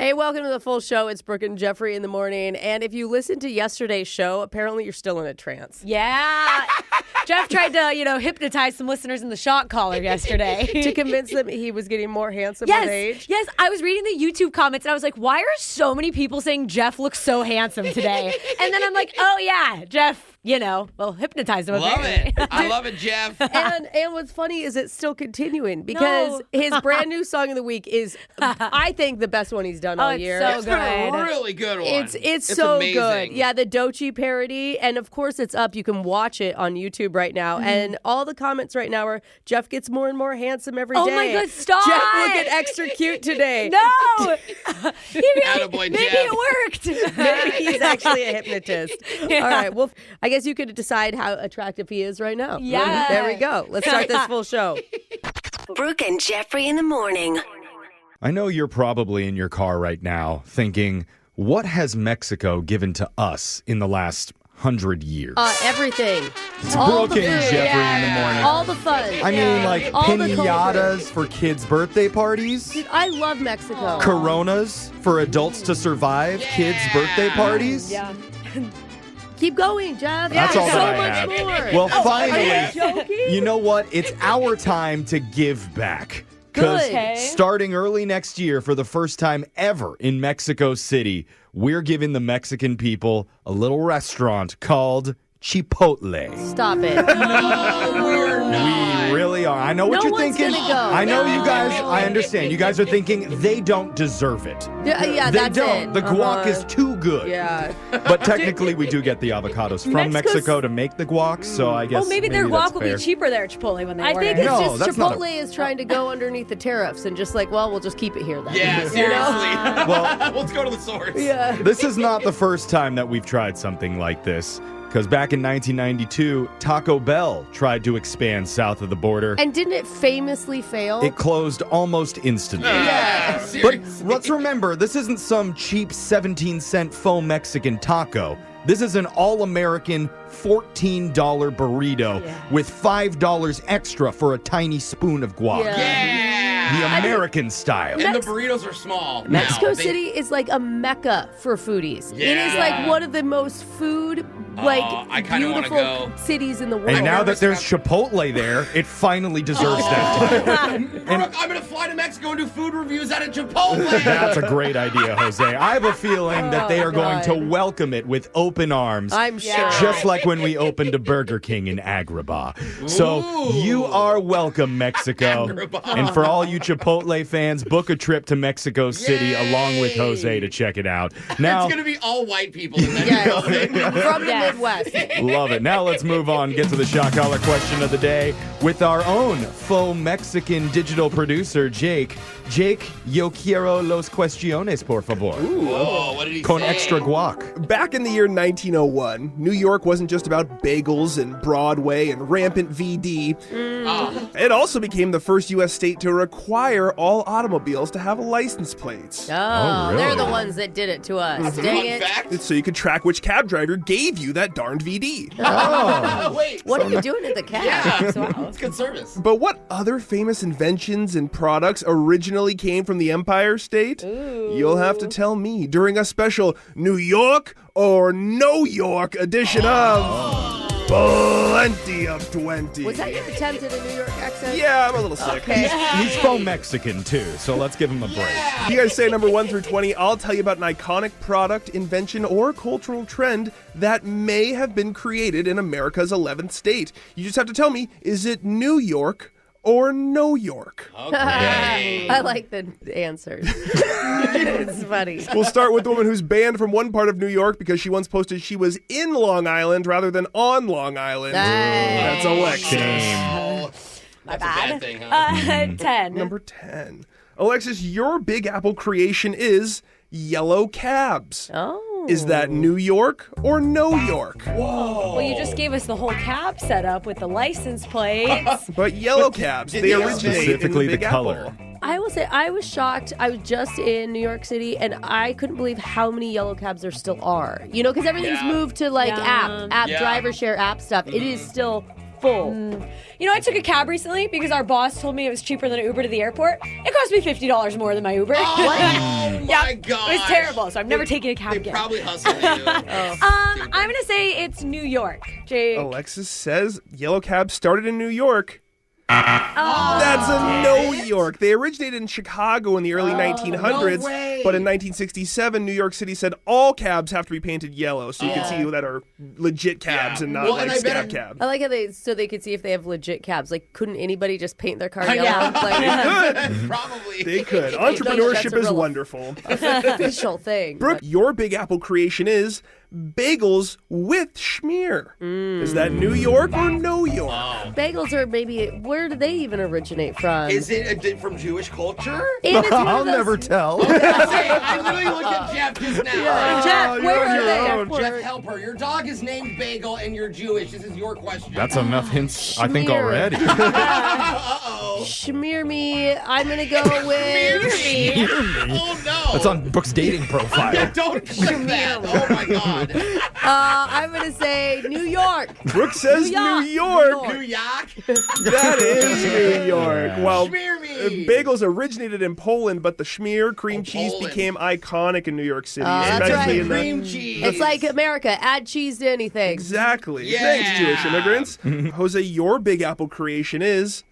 Hey, welcome to the full show. It's Brooke and Jeffrey in the morning. And if you listened to yesterday's show, apparently you're still in a trance. Yeah. Jeff tried to, hypnotize some listeners in the shock collar yesterday. To convince them he was getting more handsome with age. Yes, I was reading the YouTube comments and I was like, why are so many people saying Jeff looks so handsome today? And then I'm like, oh yeah, Jeff, we'll hypnotize him. Love it. I love it, Jeff. And what's funny is it's still continuing because his brand new song of the week is, I think, the best one he's done all year. It's so been a really good one. It's so amazing. good. Yeah, the Doechii parody. And of course it's up. You can watch it on YouTube right now. Mm-hmm. And all the comments right now are, Jeff gets more and more handsome every day. Oh my God, stop. Jeff looking extra cute today. No. Attaboy, maybe Jeff. it worked. Maybe he's actually a hypnotist. Yeah. All right. Well, I guess you could decide how attractive he is right now. Yeah. There we go. Let's start this full show. Brooke and Jeffrey in the morning. I know you're probably in your car right now thinking, what has Mexico given to us in the last 100 years? Everything. It's Brooke and Jeffrey in the morning. All the fun. I mean, like all piñatas for kids' birthday parties. Dude, I love Mexico. Coronas for adults to survive kids' birthday parties. Yeah. Keep going, Jeff. That's all so that I much have. more. Well, Are finally, you joking? you know what? It's our time to give back. Because Good. starting early next year, for the first time ever in Mexico City, we're giving the Mexican people a little restaurant called Chipotle. Stop it. No, we're not. We really are. I know what No you're one's thinking. gonna go. I know No. you guys, I understand. You guys are thinking they don't deserve it. Yeah, They that's don't. it. The guac is too good. Yeah. But technically, we do get the avocados from Mexico's- Mexico to make the guac, so I guess Well, maybe their that's guac will fair. be cheaper there at Chipotle when they I order. think it's No, just that's not Chipotle is trying to go underneath the tariffs and just like, well, we'll just keep it here then. Yeah, seriously. Well- let's go to the source. Yeah. This is not the first time that we've tried something like this. Because back in 1992, Taco Bell tried to expand south of the border. And didn't it famously fail? It closed almost instantly. Yeah. But Seriously. let's remember, this isn't some cheap 17-cent faux Mexican taco. This is an all-American $14 burrito with $5 extra for a tiny spoon of guac. Yeah. The American style. And the burritos are small. Mexico now. City is like a mecca for foodies. It is Yeah. like one of the most food, I kinda wanna beautiful go. cities in the world. And now that nervous there's about- Chipotle there, it finally deserves that title. Brooke, I'm going to fly to Mexico and do food reviews at a Chipotle. That's a great idea, Jose. I have a feeling that they are going to God. welcome it with open arms. I'm sure. Just like when we opened a Burger King in Agrabah. So you are welcome, Mexico. Agrabah. And for all you Chipotle fans, book a trip to Mexico City Yay. along with Jose to check it out. Now, It's going to be all white people in that building. From the Yes. Midwest. love it. Now let's move on, get to the shot collar question of the day with our own faux Mexican digital producer, Jake. Jake, yo quiero los cuestiones, por favor. Whoa, what did he Con say? extra guac. Back in the year 1901, New York wasn't just about bagels and Broadway and rampant VD. It also became the first U.S. state to require all automobiles to have license plates. Oh, really? they're the ones that did it to us. Dang Fun it. fact. So you could track which cab driver gave you that darned VD. Oh, wait. What are you doing at the cab? Yeah, it's good service. But what other famous inventions and products originally came from the Empire State? You'll have to tell me during a special New York or No York edition of Plenty of 20. Was that your attempt at a New York accent? Yeah, I'm a little sick. Okay. He's faux Mexican too, so let's give him a break. You guys say number 1 through 20, I'll tell you about an iconic product, invention, or cultural trend that may have been created in America's 11th state. You just have to tell me, is it New York or No York? Okay. I like the answers. It's funny. We'll start with the woman who's banned from one part of New York because she once posted she was in Long Island rather than on Long Island. Nice. That's Alexis. Shame. That's a bad thing, huh? 10. Number 10. Alexis, your Big Apple creation is yellow cabs. Oh. Is that New York or No York? Well, you just gave us the whole cab setup with the license plates. But yellow cabs, they Yeah. originate Specifically in the the Big color. Apple. I will say I was shocked. I was just in New York City, and I couldn't believe how many yellow cabs there still are. You know, because everything's Yeah. moved to like Yeah. app Yeah. driver share app stuff. It is still full. You know, I took a cab recently because our boss told me it was cheaper than an Uber to the airport. It cost me $50 more than my Uber. Oh my It god. was terrible, so I've never taken a cab They again. probably hustled you. I'm going to say it's New York. Jake. Alexis says yellow cabs started in New York. Oh. That's a New York. They originated in Chicago in the early 1900s, no way. but in 1967, New York City said all cabs have to be painted yellow, so you can see that are legit cabs and not Well, like and I bet scab it- cab. I like how they could see if they have legit cabs. Like, couldn't anybody just paint their car I know. yellow? Like, Probably. They could. That's Entrepreneurship a is real- wonderful. official thing. Brooke, your Big Apple creation is bagels with schmear. Is that New York or No York? Bagels are maybe, where do they even originate from? Is it from Jewish culture? And it's one of I'll those- never tell. I literally looked at Jeff just now. Jeff, where are they? Jeff, help her. Your dog is named Bagel and you're Jewish. This is your question. That's enough hints, I think, Schmear. already. Uh-oh. Schmear me. I'm going to go with... Oh, no. That's on Brooke's dating profile. Yeah, don't click that. Oh, my God. I'm going to say New York. Brooke says New York. New York. That is New York. Well, Schmear me. bagels originated in Poland, but the schmear cream cheese Poland. became iconic in New York City, that's especially right. in the Cream cheese. It's like America. Add cheese to anything. Exactly. Yeah. Thanks, Jewish immigrants. Jose, your Big Apple creation is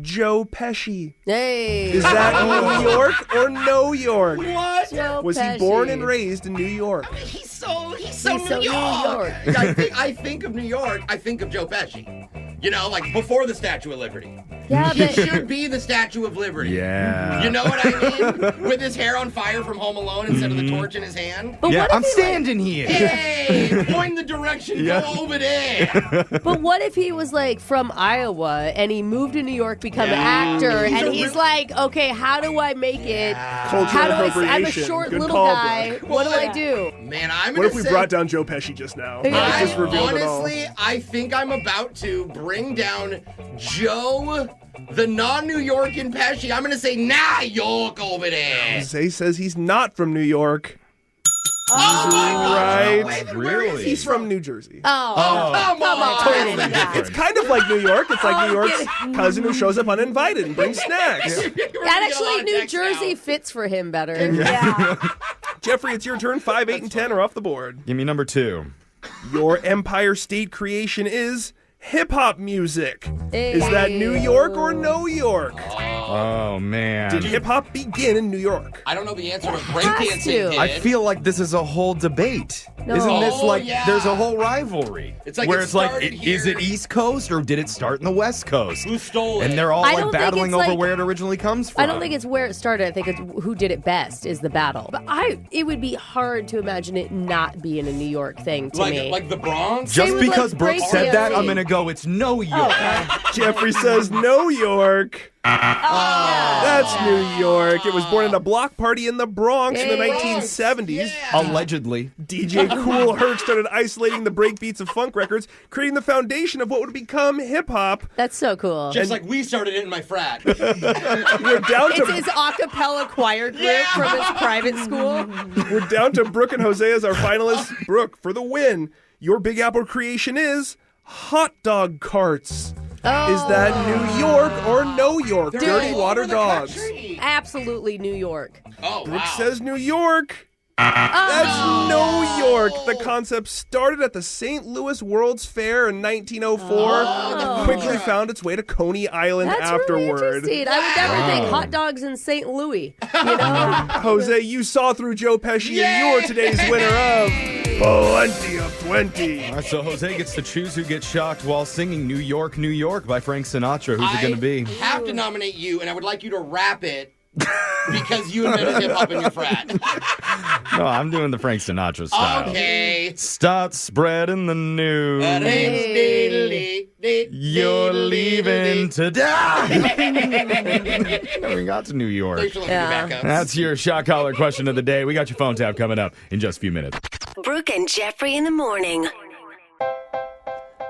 Joe Pesci. Hey. Is that New York or No York? What? Joe Was he Pesci. born and raised in New York? He's so He's so New New York. York. I think of New York. I think of Joe Pesci. You know, like before the Statue of Liberty. Yeah, He but should be the Statue of Liberty. Yeah. You know what I mean? With his hair on fire from Home Alone instead of the torch in his hand. But Yeah, what if I'm he, standing here. Hey, point the direction. Yeah. Go over there. But what if he was like from Iowa and he moved to New York, become an actor, He's and a he's real- like, okay, how do I make it? Cultural How do I'm a appropriation. short Good little call, guy. Brooke. What do I do? Man, I'm What gonna if we say, brought down Joe Pesci just now? Yeah. I just revealed it all. honestly, I think I'm about to bring down Joe, the non-New Yorkan Pesci. I'm gonna say New York over there. Jose says he's not from New York. Oh my God! Right. No way, then where is Really? he He's from New Jersey. Oh, Come on! Totally different. It's kind of like New York. It's like New Oh, York's cousin who shows up uninvited and brings snacks. that actually, New Jersey fits for him better. Yeah. Jeffrey, it's your turn. 5, 8, and 10 are off the board. Give me number 2. Your Empire State creation is hip-hop music. Hey. Is that New York or No York? Oh, man. Did hip-hop begin in New York? I don't know the answer, but to. breakdancing did. I feel like this is a whole debate. No. Isn't this Oh, like yeah. there's a whole rivalry? It's like where it it's like, started is it here. East Coast or did it start in the West Coast? Who stole it? And they're all I like don't think battling it's over like- where it originally comes from. I don't think it's where it started. I think it's who did it best is the battle. But it would be hard to imagine it not being a New York thing to me. like the Bronx. Just Same with, because like, Brooke said that, breakdancing. I'm gonna go. It's No York. Jeffrey says No York. That's New York. It was born in a block party in the Bronx in the Hey. 1970s. Allegedly. DJ Kool Herc started isolating the breakbeats of funk records, creating the foundation of what would become hip-hop. That's so cool. Just like we started it in my frat. We're down It's to his a cappella choir group from his private school. We're down to Brooke and Jose as our finalists. Brooke, for the win. Your Big Apple creation is hot dog carts. Oh. Is that New York or No York? They're Dirty all water over the dogs. country. Absolutely New York. Oh, Brooke wow. says New York. That's New York. The concept started at the St. Louis World's Fair in 1904 and quickly found its way to Coney Island That's really afterward. interesting. I would never think hot dogs in St. Louis. You know? Jose, you saw through Joe Pesci and you're today's winner of Plenty of 20. All right, so Jose gets to choose who gets shocked while singing New York, New York by Frank Sinatra. Who's it going to be? I have to nominate you, and I would like you to rap it because you invented hip hop in your frat. No, I'm doing the Frank Sinatra style. Okay. Start spreading the news. You're leaving today. We got to New York. Thanks for letting me back up. That's your shot collar question of the day. We got your phone tap coming up in just a few minutes. Brooke and Jeffrey in the morning.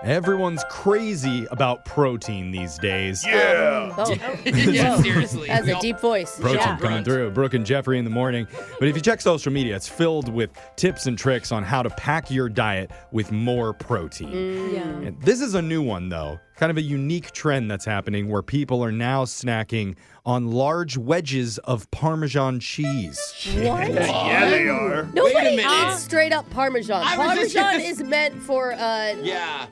Everyone's crazy about protein these days. Yeah. Oh, Yeah, seriously. that's We a all- deep voice. Protein Yeah. coming through. Brooke and Jeffrey in the morning. But if you check social media, it's filled with tips and tricks on how to pack your diet with more protein. Yeah. And this is a new one, though. kind of a unique trend that's happening where people are now snacking on large wedges of Parmesan cheese. What? Yeah, they are. Nobody minute. eats straight up Parmesan. I was just Parmesan gonna- is meant for Yeah.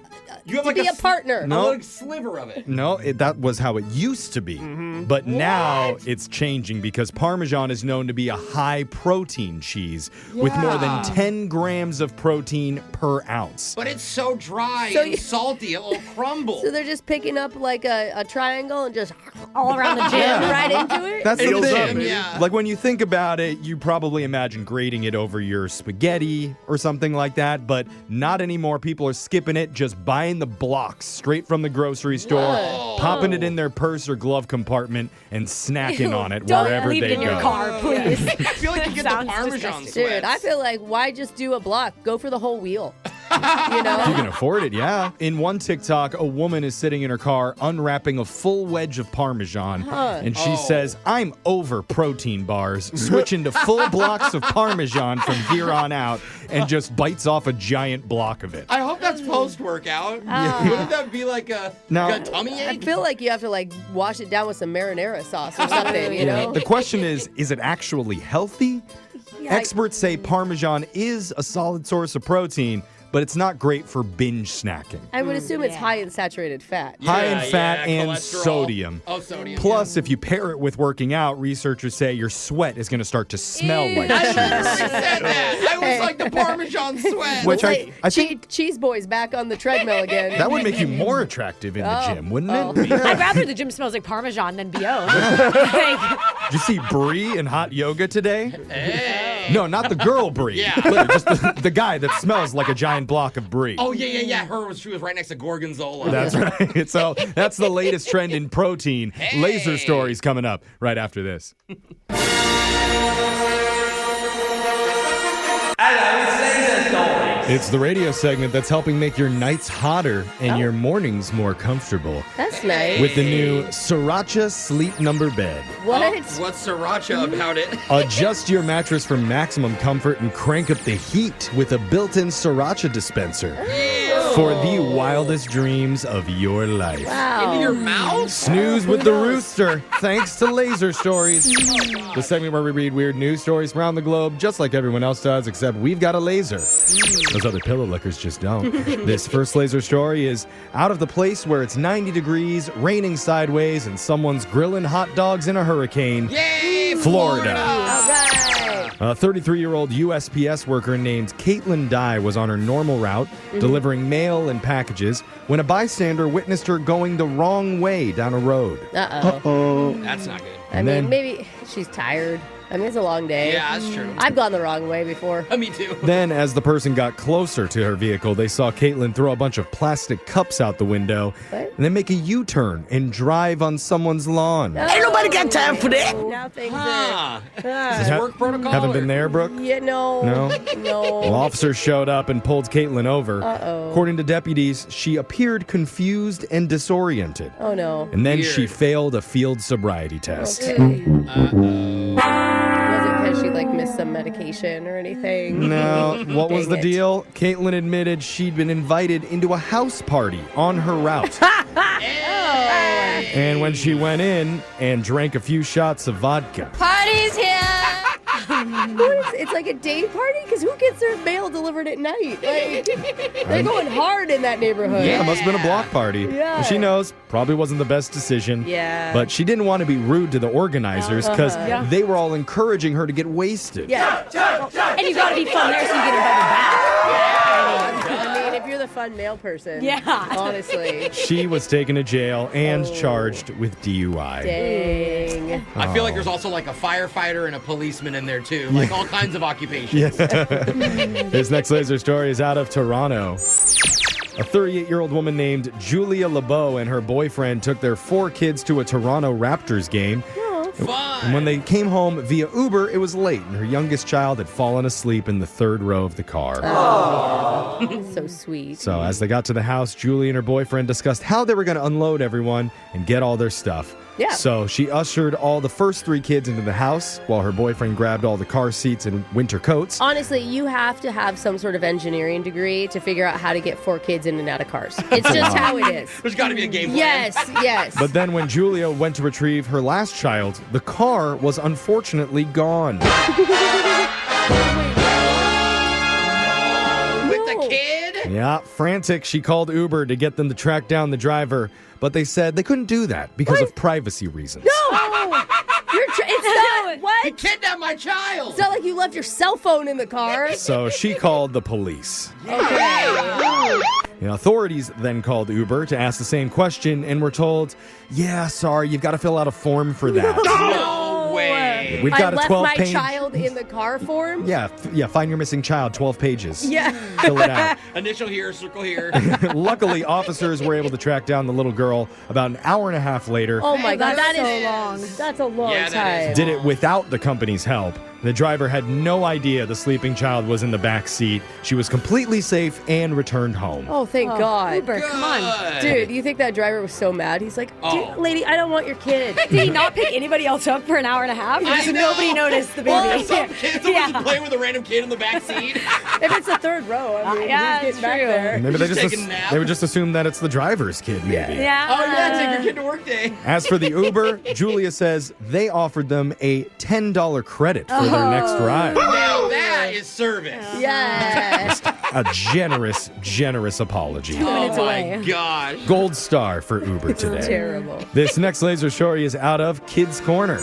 You have to like be a partner. No. A little sliver of it. No, that was how it used to be. But now it's changing because Parmesan is known to be a high protein cheese with more than 10 grams of protein per ounce. But it's so dry So and you- salty, it will crumble. So they're just picking up like a triangle and just All around the gym. right into it? That's the Feels up, thing. baby. Yeah. Like when you think about it, you probably imagine grating it over your spaghetti or something like that, but not anymore. People are skipping it, just buying the blocks straight from the grocery store, popping it in their purse or glove compartment, and snacking on it Don't wherever leave they it in go. your car, please. I feel like you get the Sounds Parmesan disgusting. sweats. Dude, I feel like why just do a block? Go for the whole wheel. You If you know? can afford it, yeah. In one TikTok, a woman is sitting in her car unwrapping a full wedge of Parmesan, and she says, "I'm over protein bars, switching to full blocks of Parmesan from here on out," and just bites off a giant block of it. I hope that's post-workout. Wouldn't that be like a tummy I ache? feel like you have to like wash it down with some marinara sauce or something, you know? The question is it actually healthy? Experts say Parmesan is a solid source of protein, but it's not great for binge snacking. I would assume it's high in saturated fat. High in Yeah, fat yeah, and cholesterol. sodium. Oh, sodium. Plus, if you pair it with working out, researchers say your sweat is going to start to smell like I cheese. literally said that. I was like the Parmesan sweat. Which Like, I think Cheese Boys back on the treadmill again. that would make you more attractive in the gym, wouldn't it? I'd rather the gym smells like Parmesan than BO. Like, Did you see Brie in hot yoga today? Hey. No, not the girl Brie. Yeah. Literally, just the guy that smells like a giant block of Brie. Oh, yeah. She was right next to Gorgonzola. That's right. So that's the latest trend in protein. Laser stories coming up right after this. It's the radio segment that's helping make your nights hotter and your mornings more comfortable That's nice. with the new Sriracha Sleep Number Bed. What? What's sriracha about it? Adjust your mattress for maximum comfort and crank up the heat with a built-in Sriracha dispenser for the wildest dreams of your life. Wow. Into your mouth? Snooze with the rooster, thanks to Laser Stories. The segment where we read weird news stories from around the globe, just like everyone else does, except we've got a laser. Those other pillow lickers just don't. This first laser story is out of the place where it's 90 degrees, raining sideways, and someone's grilling hot dogs in a hurricane. Yay, Florida. All right. A 33-year-old USPS worker named Caitlin Dye was on her normal route, delivering mail and packages, when a bystander witnessed her going the wrong way down a road. Uh-oh. That's not good. I mean, then- maybe she's tired. I mean, it's a long day. Yeah, that's true. I've gone the wrong way before. Me too. Then, as the person got closer to her vehicle, they saw Caitlin throw a bunch of plastic cups out the window What? and then make a U-turn and drive on someone's lawn. Ain't nobody got time for that. Now things Ah. Is are... this work protocol? Haven't or- been there, Brooke? Yeah, no. No? No. Well, officers showed up and pulled Caitlin over. Uh-oh. According to deputies, she appeared confused and disoriented. Oh, no. And then Weird. she failed a field sobriety test. Okay. Was it because she, like, missed some medication or anything? No, what was Dang the it. deal? Caitlin admitted she'd been invited into a house party on her route. And when she went in and drank a few shots of vodka, Party's here! It's like a day party? Because who gets their mail delivered at night? Like, they're going hard in that neighborhood. yeah, it must have been a block party. Yeah. And she knows probably wasn't the best decision. Yeah. But she didn't want to be rude to the organizers because Yeah. they were all encouraging her to get wasted. Yeah. and you gotta be fun there so you get invited back. I mean, if you're the fun mail person. Yeah. Honestly. She was taken to jail and charged with DUI. Dang. I feel like there's also like a firefighter and a policeman in there too. Like all kinds of occupations. This next laser story is out of Toronto. A 38-year-old woman named Julia LeBeau and her boyfriend took their 4 kids to a Toronto Raptors game. Fun. And when they came home via Uber, it was late, and her youngest child had fallen asleep in the 3rd row of the car. So sweet. So as they got to the house, Julie and her boyfriend discussed how they were going to unload everyone and get all their stuff. Yeah. So she ushered all the first 3 kids into the house while her boyfriend grabbed all the car seats and winter coats. Honestly, you have to have some sort of engineering degree to figure out how to get 4 kids in and out of cars. It's just how it is. There's got to be a game plan. Yes. But then when Julia went to retrieve her last child, the car was unfortunately gone. With the kid? Yeah, frantic, she called Uber to get them to track down the driver, but they said they couldn't do that because of privacy reasons. It's not, what? He kidnapped my child. It's not like you left your cell phone in the car. So she called the police. Okay. Authorities then called Uber to ask the same question and were told, yeah, sorry, you've got to fill out a form for that. No way. We've got I a left 12 my page. child in the car form? Yeah, find your missing child, 12 pages. Yeah. Fill it out. Initial here, circle here. Luckily, officers were able to track down the little girl about an hour and a half later. Oh my God, That's that so is long. That's a long Yeah, that time. is Did it without the company's help. The driver had no idea the sleeping child was in the back seat. She was completely safe and returned home. Oh, thank God. Uber, come on. Dude, you think that driver was so mad? He's like, Oh. lady, I don't want your kid. Did he not pick anybody else up for an hour and a half? I Because know. nobody noticed the baby. Some kids Yeah. just playing with a random kid in the back seat. If it's the third row, I mean, yeah, who's it's getting back true. there? Maybe they Just just taking a nap. they would just assume that it's the driver's kid, maybe. Yeah. Oh, yeah, take your kid to work day. As for the Uber, Julia says they offered them a $10 credit for their next ride. Now that is service. Yes. A generous apology. minutes Oh, away. my God. Gold star for Uber today. Terrible. This next laser story is out of Kids Corner.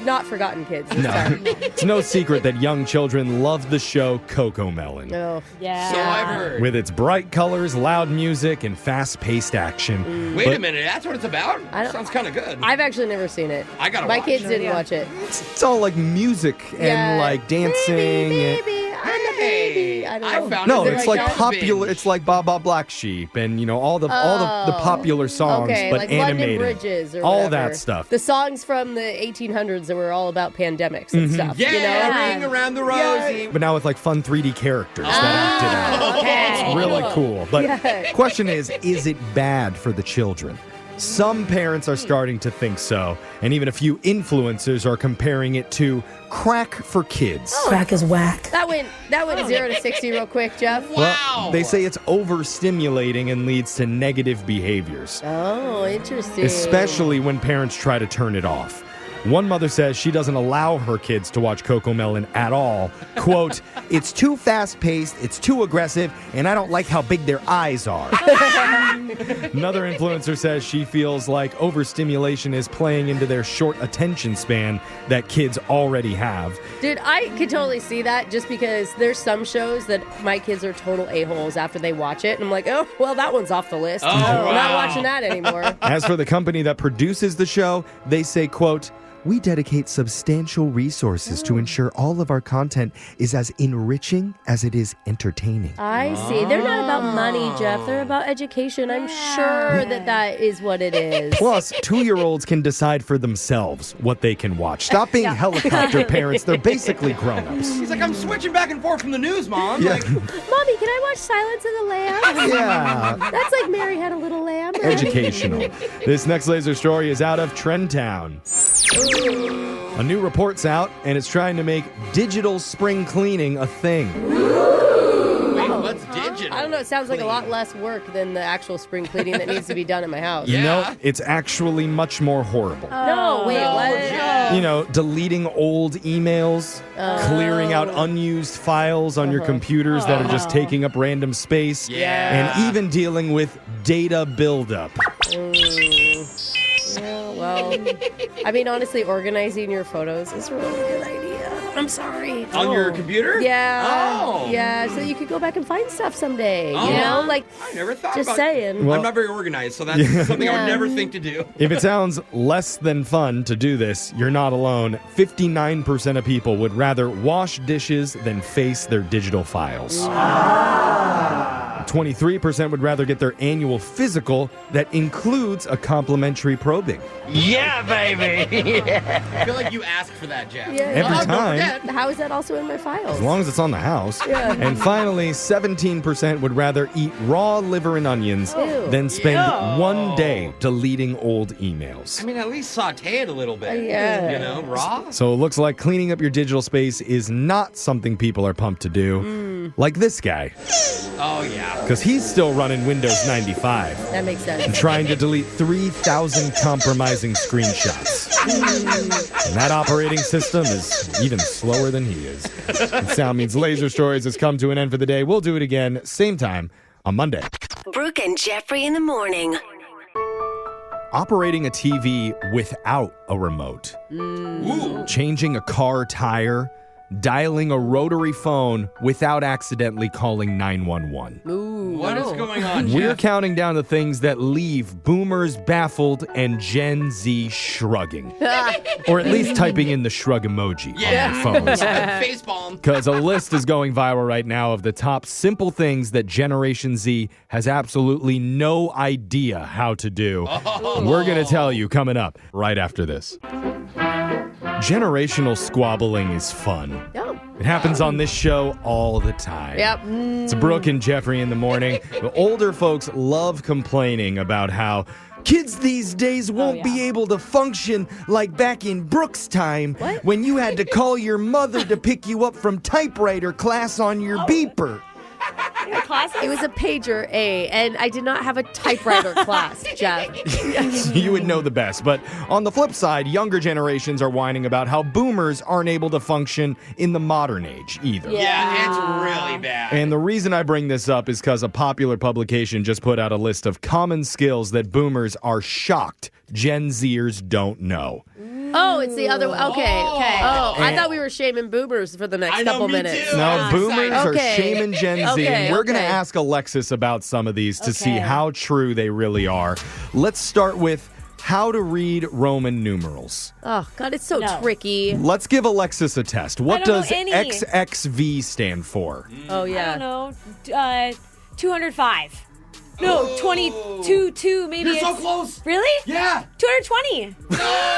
Not forgotten kids this No, time. it's no secret that young children love the show Cocomelon. No. Yeah. So I've heard. With its bright colors, loud music, and fast-paced action. Wait But a minute, that's what it's about? I don't- Sounds kind of good. I've actually never seen it. I gotta My watch kids it. didn't Yeah. watch it. It's all like music and Yeah. like dancing. Baby, I'm a baby. I don't know. found No, it. it's like like that? popular. It's like Baba Black Sheep and all the popular songs, Okay, but like animated. London Bridges or all whatever. that stuff. The songs from the 1800s that were all about pandemics and stuff. Yeah, You know? ring around the rosy. But now with like fun 3D characters that acted out. Okay. It's really cool. But Yeah. question is it bad for the children? Some parents are starting to think so, and even a few influencers are comparing it to crack for kids. Crack is whack. That went 0 to 60 real quick, Jeff. Wow. Well, they say it's overstimulating and leads to negative behaviors, Oh, interesting. especially when parents try to turn it off. One mother says she doesn't allow her kids to watch Cocomelon at all. Quote, it's too fast-paced, it's too aggressive, and I don't like how big their eyes are. Another influencer says she feels like overstimulation is playing into their short attention span that kids already have. Dude, I could totally see that just because there's some shows that my kids are total a-holes after they watch it. And I'm like, oh, well, that one's off the list. Oh, I'm not wow. watching that anymore. As for the company that produces the show, they say, quote, we dedicate substantial resources to ensure all of our content is as enriching as it is entertaining. I see. They're not about money, Jeff. They're about education. I'm sure that is what it is. Plus, 2-year-olds can decide for themselves what they can watch. Stop being helicopter parents. They're basically grown-ups. He's like, I'm switching back and forth from the news, Mom. Yeah. Like, Mommy, can I watch Silence of the Lambs? Yeah. That's like Mary Had a Little Lamb. Educational. This next laser story is out of Trendtown. A new report's out, and it's trying to make digital spring cleaning a thing. wait, what's digital? I don't know. It sounds like a lot less work than the actual spring cleaning that needs to be done at my house. Yeah. No, it's actually much more horrible. No, wait, what? Deleting old emails, clearing out unused files on your computers that are just taking up random space, Yeah. and even dealing with data buildup. Yeah, well, I mean, honestly, organizing your photos is a really good idea. I'm sorry. On your computer? Yeah. Oh. Yeah, so you could go back and find stuff someday. Oh. You know, like, I never thought just about saying. Well- I'm not very organized, so that's something I would never think to do. If it sounds less than fun to do this, you're not alone. 59% of people would rather wash dishes than face their digital files. 23% would rather get their annual physical that includes a complimentary probing. I feel like you asked for that, Jeff. Yeah. Every Don't time. forget. How is that also in my files? As long as it's on the house. Yeah. And finally, 17% would rather eat raw liver and onions Ew. than spend one day deleting old emails. I mean, at least saute it a little bit. Yeah. You know, raw. So it looks like cleaning up your digital space is not something people are pumped to do. Like this guy, Oh, yeah. because he's still running Windows 95 That makes sense. and trying to delete 3,000 compromising screenshots. And that operating system is even slower than he is. And Sound Means Laser Stories has come to an end for the day. We'll do it again, same time on Monday. Brooke and Jeffrey in the morning. Operating a TV without a remote. Ooh. Changing a car tire. Dialing a rotary phone without accidentally calling 911. What is going on, Jeff? We're counting down the things that leave boomers baffled and Gen Z shrugging. Or at least typing in the shrug emoji on their phones. Facepalm. Because a list is going viral right now of the top simple things that Generation Z has absolutely no idea how to do. We're going to tell you coming up right after this. Generational squabbling is fun. Oh. It happens on this show all the time. Yep. It's Brooke and Jeffrey in the morning. The older folks love complaining about how kids these days won't be able to function like back in Brooke's time when you had to call your mother to pick you up from typewriter class on your beeper. It was a pager A, and I did not have a typewriter class, Jeff. You would know the best. But on the flip side, younger generations are whining about how boomers aren't able to function in the modern age either. Yeah, it's really bad. And the reason I bring this up is because a popular publication just put out a list of common skills that boomers are shocked Gen Zers don't know. Oh, it's the other one. Okay. Oh, I And- thought we were shaming boomers for the next I know, couple me minutes. too. No, I'm boomers excited. are Okay. shaming Gen Z, Okay, and we're going to okay. ask Alexis about some of these to see Okay. how true they really are. Let's start with how to read Roman numerals. Oh, God, it's so No. tricky. Let's give Alexis a test. What don't know does any. XXV stand for? Oh, I yeah. don't know. 205. No, 22, maybe. You're so it's- close. Really? Yeah. 220.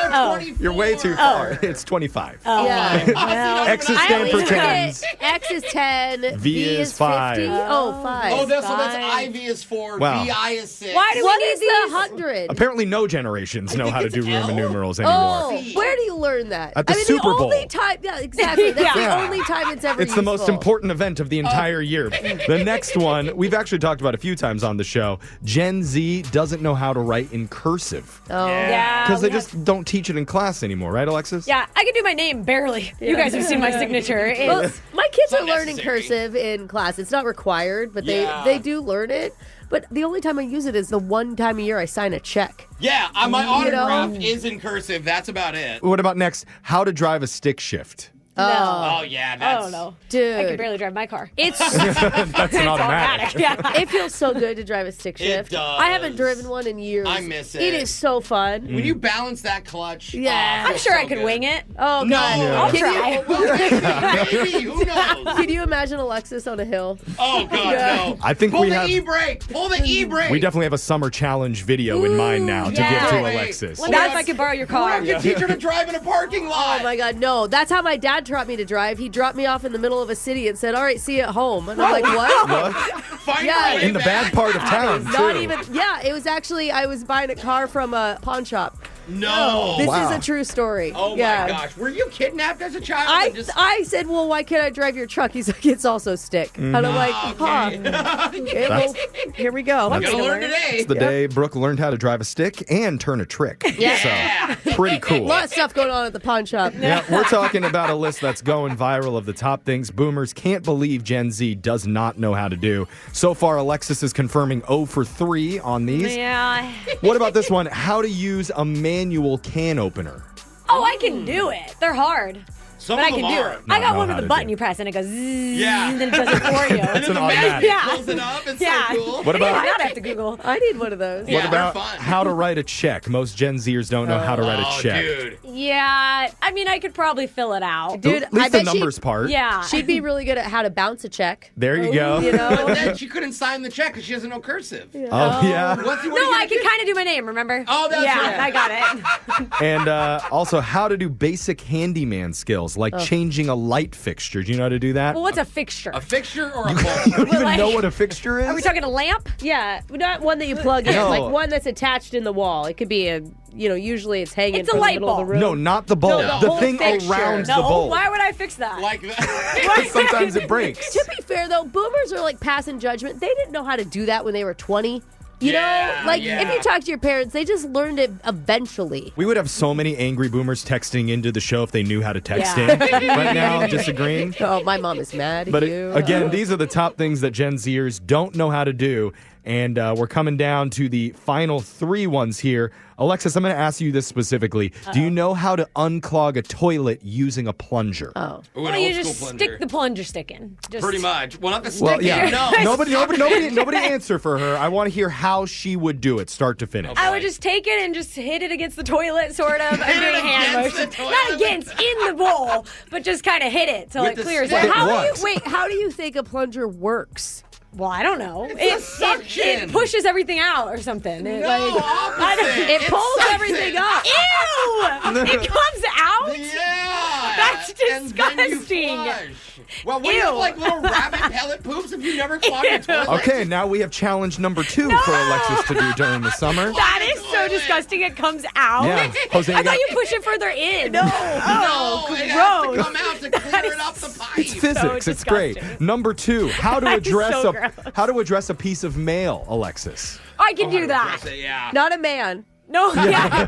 No, 24. You're way too far. It's 25. Yeah. X's I stand for always forget tens. X is 10. V is 5. 50. Oh, 5. Oh, so that's Fine. IV is 4, Wow. VI is 6. Why do What we is need the these? 100? Apparently no generations know think how to it's do Roman L. numerals anymore. Oh, where do you learn that? At the I mean, Super the only Bowl. time, yeah, exactly. That's Yeah. the only time it's ever It's the most useful. important event of the entire year. The next one, we've actually talked about a few times on the show. Gen Z doesn't know how to write in cursive. Oh. Yeah. Because they we have- just don't teach it in class anymore, right, Alexis? Yeah, I can do my name barely. You guys have seen my signature. It's, Well, my kids not are learning necessary. cursive in class. It's not required, but Yeah. they do learn it. But the only time I use it is the one time a year I sign a check. Yeah, my You know? autograph is in cursive. That's about it. What about next? How to drive a stick shift. Oh, yeah, I that's... don't know. Dude. I can barely drive my car. It's That's an automatic. Yeah. it feels so good to drive a stick shift. does. I haven't driven one in years. I miss it. It is so fun. When you balance that clutch... Yeah. oh, it I'm feels sure so I could good. wing it. Oh No. God. Yeah. I'll Can try. you, Well, maybe. Who knows? can you imagine Alexis on a hill? Oh, God, no. I think Pull we the have- e-brake. Pull the e-brake. We definitely have a summer challenge video in mind now to yeah. give to Wait. Alexis. Well, now if I could borrow your car. You can teach her to drive in a parking lot. Oh my God, no. That's how my dad taught me to drive. He dropped me off in the middle of a city and said, "All right, see you at home." And I'm like, "What?" What? Find Yeah. your way In the back. bad part of town, Not too. even. Yeah, it was actually I was buying a car from a pawn shop. No. This Wow. is a true story. Oh, yeah. my gosh. Were you kidnapped as a child? and just... I said, well, why can't I drive your truck? He's like, it's also stick. And I'm like, huh. Okay, well, here we go. I'm going to learn today. It's the day Brooke learned how to drive a stick and turn a trick. Yeah. So, pretty A cool. lot of stuff going on at the pawn shop. Yeah, we're talking about a list that's going viral of the top things boomers can't believe Gen Z does not know how to do. So far, Alexis is confirming 0 for 3 on these. Yeah. What about this one? How to use a manual can opener. Oh, I can do it. They're hard. Some But I of can them do are. it. I got know one how with to a button do. you press and it goes zzz, Yeah. and then it does it for you. It's an The automatic. magnet Yeah. pulls it up. It's Yeah. so cool. What I about not have to Google. I need one of those. Yeah, what about they're fun. how to write a check? Most Gen Zers don't know how to write a Oh, check. dude. Yeah, I mean, I could probably fill it out. Dude, At least I the bet numbers part. Yeah. she'd be really good at how to bounce a check. There you go. You know? But then she couldn't sign the check because she doesn't know cursive. Oh, yeah. What are you No, gonna I can do? kind of do my name, remember? Oh, that's yeah, right. I got it. And also how to do basic handyman skills like changing a light fixture. Do you know how to do that? Well, what's a fixture? A fixture or a you bowl? don't even like- know what a fixture is? Are we talking a lamp? Yeah, not one that you plug in, No. like one that's attached in the wall. It could be usually it's hanging It's a from the light middle of the bulb. room. No, not the bulb. No, the whole thing fixture. around No, the bulb. why would I fix that? Like that. Sometimes it breaks. To be fair, though, boomers are like passing judgment. They didn't know how to do that when they were 20. You Yeah, know, like yeah. if you talk to your parents, they just learned it eventually. We would have so many angry boomers texting into the show if they knew how to text Yeah. in. Right now, disagreeing. Oh, my mom is mad at But you. again, these are the top things that Gen Zers don't know how to do. And we're coming down to the final 3 ones here. Alexis, I'm going to ask you this specifically. Do you know how to unclog a toilet using a plunger? Oh. Ooh, an Well, you old just school plunger. stick the plunger stick in. Just, Pretty much. Well, not the stick. Well, yeah. No. Nobody answer for her. I want to hear how she would do it, start to finish. I would just take it and just hit it against the toilet, sort of. I'm doing hand against the motions. toilet? Not against, in the bowl, but just kind of hit it till With it the clears stick. out. Hit How what? how do you think a plunger works? Well, I don't know. a suction. It pushes everything out or something. It, No, like, opposite. It pulls sucks everything it. up. ew! It comes out? Yeah. That's And then you disgusting. flush. Well, we Ew. have like little rabbit pellet poops if you never clogged a toilet. Okay, now we have challenge number 2 for Alexis to do during the summer. That is so Toilet. disgusting. It comes out. Yeah. Jose, I you got- thought you push it further in. No. No, Oh, it has to gross. come out to clear it up the pipe. It's physics. So It's great. disgusting. Number 2, how to That is address so a gross. how to address a piece of mail, Alexis. I can do that. Yeah. Not a man. No, yeah.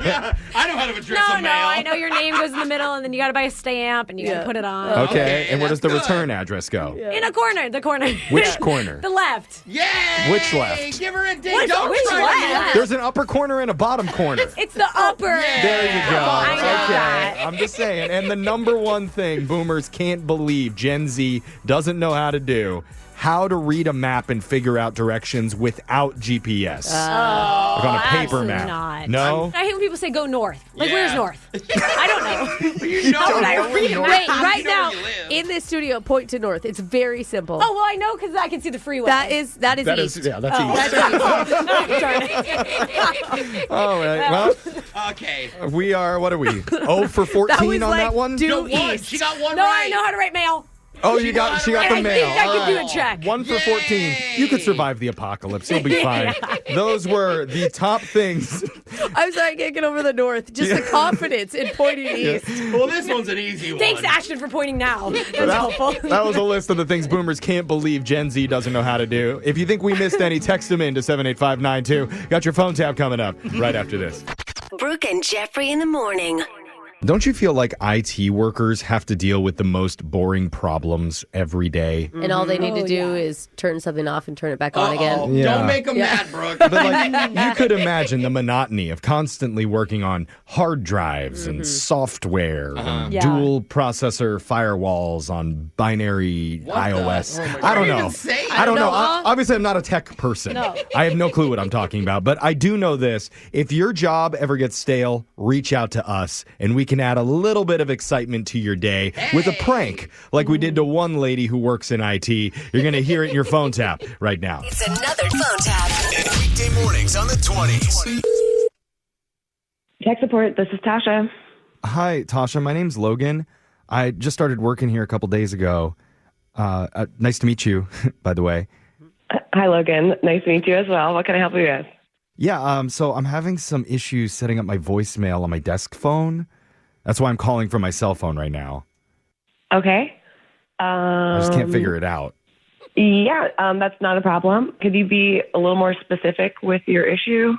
Yeah, I know how to address No, a mail. I know your name goes in the middle, and then you got to buy a stamp, and you got Yeah. to put it on. Okay, Okay, and where does the that's good. return address go? In a corner, the corner. Which corner? The left. Yay! Which left? Give her a ding. Which- Don't which try to left? be There's an upper corner and a bottom corner. It's the upper. There you go. I know Okay, that. I'm just saying. And the number 1 thing boomers can't believe Gen Z doesn't know how to do: how to read a map and figure out directions without GPS. Like on a paper Absolutely map. not. No. I hate when people say go north. Like, Yeah. where's north? I don't know. You know, How would I you're read north. it? Wait, You right know now, where you live. in this studio, point to north. It's very simple. Oh, well, I know because I can see the freeway. That is That east. is, yeah, that's Oh, easy. All right. Well, Okay. we are, what are we? 0 for 14 on like that one? due No, one. east. She got one No, right. I know how to write mail. Oh, she got the I mail. think I All can do right. a check. 1 for 14. You could survive the apocalypse. You'll be fine. Those were the top things. I'm sorry, I can't get over the north. Just the confidence in pointing east. Well, this one's an easy one. Thanks, Ashton, for pointing now. That's helpful. That was a list of the things boomers can't believe Gen Z doesn't know how to do. If you think we missed any, text them in to 78592. Got your phone tab coming up right after this. Brooke and Jeffrey in the morning. Don't you feel like IT workers have to deal with the most boring problems every day? And all they need to Oh, do yeah. is turn something off and turn it back on Uh-oh. again. Yeah. Don't make them mad, Brooke. But like, you could imagine the monotony of constantly working on hard drives and software and Yeah. dual processor firewalls on binary What the- iOS. oh my God. I don't What are you know. even saying? I don't know. huh? Obviously, I'm not a tech person. No. I have no clue what I'm talking about. But I do know this: if your job ever gets stale, reach out to us, and we can add a little bit of excitement to your day with a prank, like we did to one lady who works in IT. You're gonna hear it in your phone tap right now. It's another phone tap. Weekday mornings on the 20s. Tech support, this is Tasha. Hi, Tasha. My name's Logan. I just started working here a couple days ago. Nice to meet you, by the way. Hi, Logan. Nice to meet you as well. What can I help you with? Yeah, so I'm having some issues setting up my voicemail on my desk phone. That's why I'm calling from my cell phone right now. Okay. I just can't figure it out. Yeah, that's not a problem. Could you be a little more specific with your issue?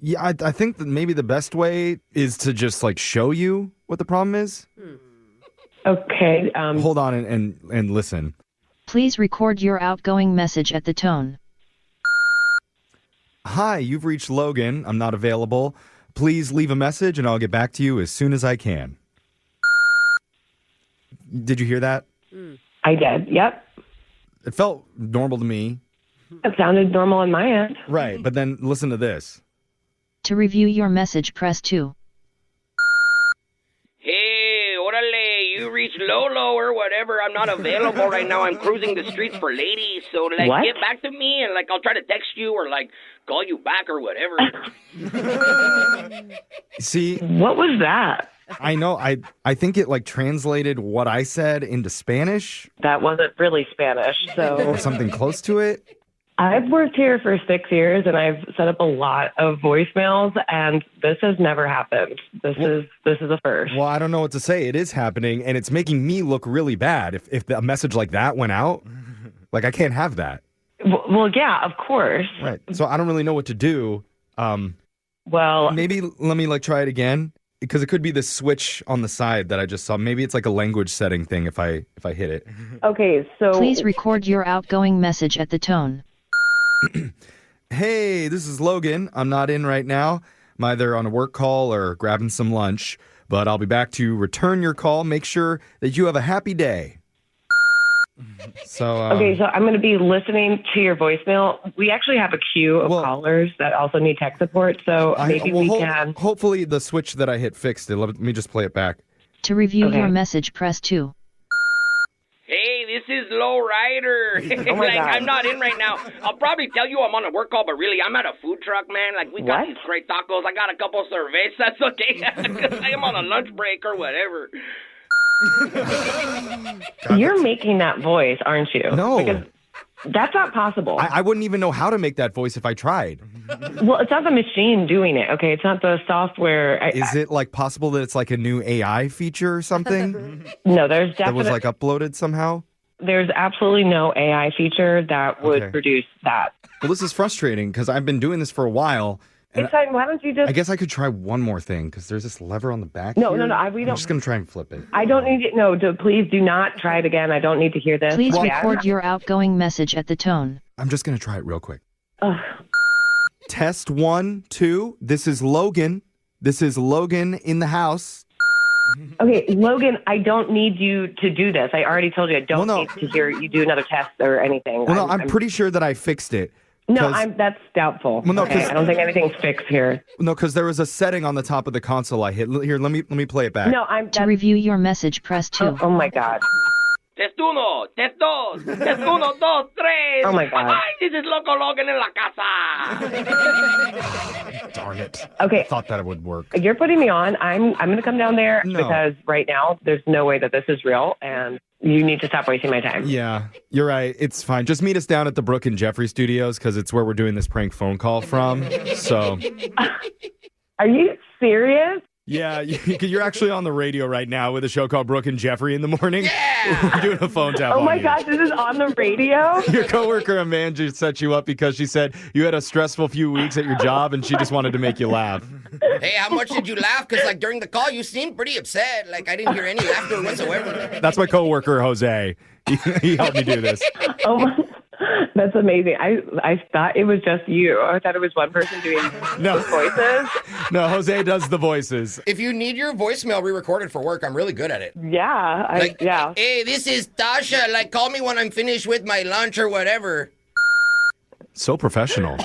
Yeah, I think that maybe the best way is to just like show you what the problem is. Okay. Hold on and listen. Please record your outgoing message at the tone. Hi, you've reached Logan. I'm not available. Please leave a message and I'll get back to you as soon as I can. Did you hear that? I did. Yep. It felt normal to me. It sounded normal on my end. Right, but then listen to this. To review your message, press 2. Hey, orale, you reached Lolo or whatever. I'm not available right now. I'm cruising the streets for ladies. So, like, What? get back to me and, like, I'll try to text you or, like, call you back or whatever. See, What was that? I know. I think it like translated what I said into Spanish That wasn't really Spanish. or So something close to it. I've worked here for 6 years and I've set up a lot of voicemails and this has never happened. This is a first. Well, I don't know what to say. It is happening, and it's making me look really bad. If a message like that went out, like I can't have that. Well, yeah, of course. Right. So I don't really know what to do. Well, Maybe let me like try it again, because it could be the switch on the side that I just saw. Maybe it's like a language setting thing if I hit it. okay, so Please record your outgoing message at the tone. Hey, this is Logan. I'm not in right now. I'm either on a work call or grabbing some lunch, but I'll be back to return your call. Make sure that you have a happy day. So okay, so I'm going to be listening to your voicemail. We actually have a queue of callers that also need tech support, so maybe we can. Hopefully the switch that I hit fixed it. Let me just play it back. To review Okay. your message, press 2. Hey, this is Low Rider. Oh my like, God. I'm not in right now. I'll probably tell you I'm on a work call, but really, I'm at a food truck, man. Like, we got What? these great tacos. I got a couple cervezas, okay? I am on a lunch break or whatever. You're making that voice, aren't you? No. Because that's not possible. I wouldn't even know how to make that voice if I tried. Well, it's not the machine doing it, okay? It's not the software. Is it like possible that it's like a new AI feature or something No, there's that was definitely like uploaded somehow? there's absolutely no AI feature that would Okay. produce that. Well, this is frustrating because I've been doing this for a while. And It's fine. Why don't you just? I guess I could try one more thing because there's this lever on the back. No, here. no, no, we I'm don't- just gonna try and flip it. I don't need it. No, please do not try it again. I don't need to hear this. Please again. record your outgoing message at the tone. I'm just gonna try it real quick. Ugh. Test 1, 2. This is Logan. This is Logan in the house. Okay, Logan, I don't need you to do this. I already told you I don't Well, no. need to hear you do another test or anything. Well, no, I'm pretty sure that I fixed it. No, 'Cause- that's doubtful. Well, no, okay, 'cause- I don't think anything's fixed here. No, because there was a setting on the top of the console I hit. Here, let me play it back. No, To review your message, press 2. Oh my God. Test uno, test dos, test uno, dos, tres. Oh, my God. Ay, this is Loco Logan in la casa. Darn it. Okay. I thought that it would work. You're putting me on. I'm going to come down there No. because right now there's no way that this is real, and you need to stop wasting my time. Yeah, you're right. It's fine. Just meet us down at the Brooke and Jeffrey studios because it's where we're doing this prank phone call from. So, Are you serious? yeah, you're actually on the radio right now with a show called Brooke and Jeffrey in the morning. Yeah! We're doing a phone tap Oh on my you. gosh, this is on the radio? Your coworker Amanda set you up because she said you had a stressful few weeks at your job and she just wanted to make you laugh. Hey, how much did you laugh? Because, like, during the call, you seemed pretty upset. Like, I didn't hear any laughter whatsoever. That's my coworker Jose. He helped me do this. Oh my, that's amazing. I thought it was just you. I thought it was one person doing No. the voices. No, Jose does the voices. If you need your voicemail re-recorded for work, I'm really good at it. Yeah, yeah. Hey, this is Tasha. Like, call me when I'm finished with my lunch or whatever. So professional.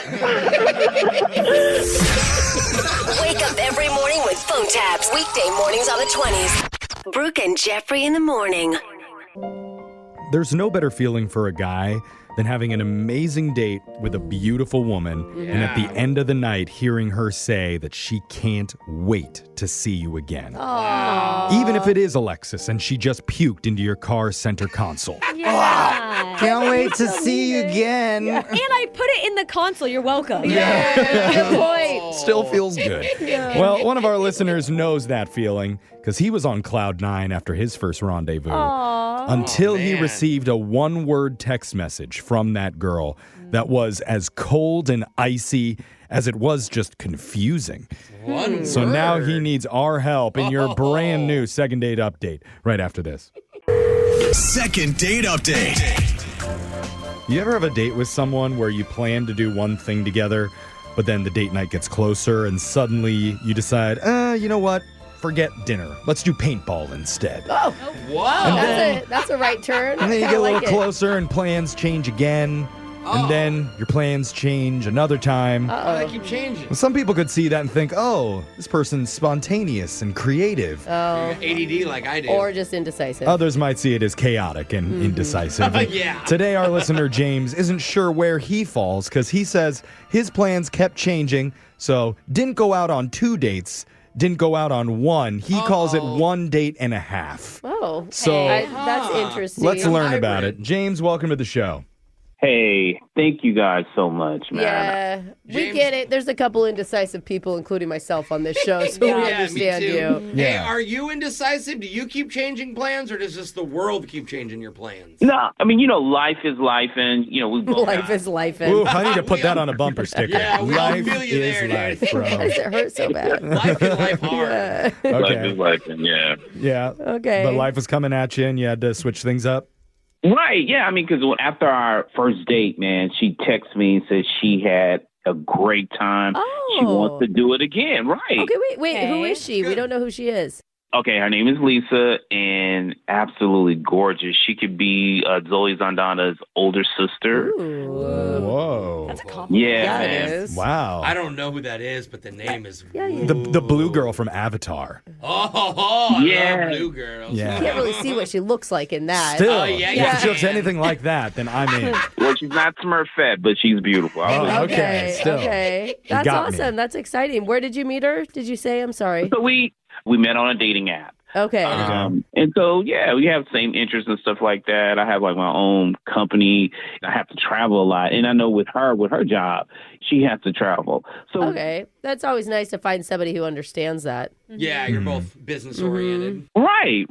Wake up every morning with phone taps. Weekday mornings on the 20s. Brooke and Jeffrey in the morning. There's no better feeling for a guy than having an amazing date with a beautiful woman and at the end of the night hearing her say that she can't wait to see you again. Even if it is Alexis and she just puked into your car's center console. Yeah. Can't wait to see you again. And I put it in the console. You're welcome. Good point. Still feels good. Well, one of our listeners knows that feeling because he was on cloud 9 after his first rendezvous. Until he received a one-word text message from that girl that was as cold and icy as it was just confusing. So now he needs our help in your brand new second date update right after this. Second date update. You ever have a date with someone where you plan to do one thing together, but then the date night gets closer and suddenly you decide, you know what? forget dinner. Let's do paintball instead. Oh, Wow. that's a right turn. And then you I get a little like it. closer and plans change again. Oh. And then your plans change another time. Why do they keep changing? Some people could see that and think, oh, this person's spontaneous and creative. Oh. ADD like I do. Or just indecisive. Others might see it as chaotic and indecisive. And Yeah. Today, our listener, James, isn't sure where he falls because he says his plans kept changing. So didn't go out on 2 dates, didn't go out on 1. He calls it 1 date and a half. Oh. So That's interesting. let's learn Hybrid. about it. James, welcome to the show. Hey, thank you guys so much, man. Yeah, we James- get it. There's a couple indecisive people, including myself, on this show, so we understand me too. you. Hey, Yeah. are you indecisive? Do you keep changing plans, or does just the world keep changing your plans? No, I mean, life is life, and, we both Life is life. Ooh, I need to put that on a bumper sticker. Yeah, we all life feel you is there, dude. life, Why bro. does it hurt so bad? Life is life hard. life Okay. is life, and yeah. Yeah. Okay. But life was coming at you and you had to switch things up. Right, yeah. I mean, because after our first date, man, she texted me and said she had a great time. She Oh. wants to do it again, right? Okay, wait. Okay. Who is she? We don't know who she is. Okay, her name is Lisa, and absolutely gorgeous. She could be Zoe Zandana's older sister. Ooh. Whoa. That's a compliment. Yeah, Yeah, it man. is. Wow. I don't know who that is, but the name is. The blue girl from Avatar. I Yeah. love blue girls. Yeah. You can't really see what she looks like in that. Still, Oh, yeah, if she yeah. looks anything like that, then I'm in. Well, she's not Smurfette, but she's beautiful. Oh, okay. Still. Okay. That's got me. awesome. That's exciting. Where did you meet her? Did you say? I'm sorry. So we met on a dating app. Okay. And so, yeah, we have same interests and stuff like that. I have like my own company. I have to travel a lot. And I know with her job, she has to travel. So, Okay. That's always nice to find somebody who understands that. Yeah, you're both business oriented. right.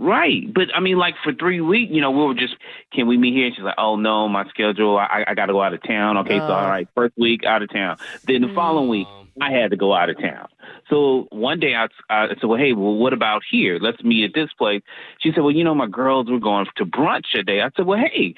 But I mean, like for 3 weeks, we were just, can we meet here? And she's like, oh, no, my schedule, I got to go out of town. Okay, so all right, first week out of town. Then the following week, I had to go out of town. So one day I said, well, hey, what about here? Let's meet at this place. She said, well, my girls were going to brunch today. I said, well, hey,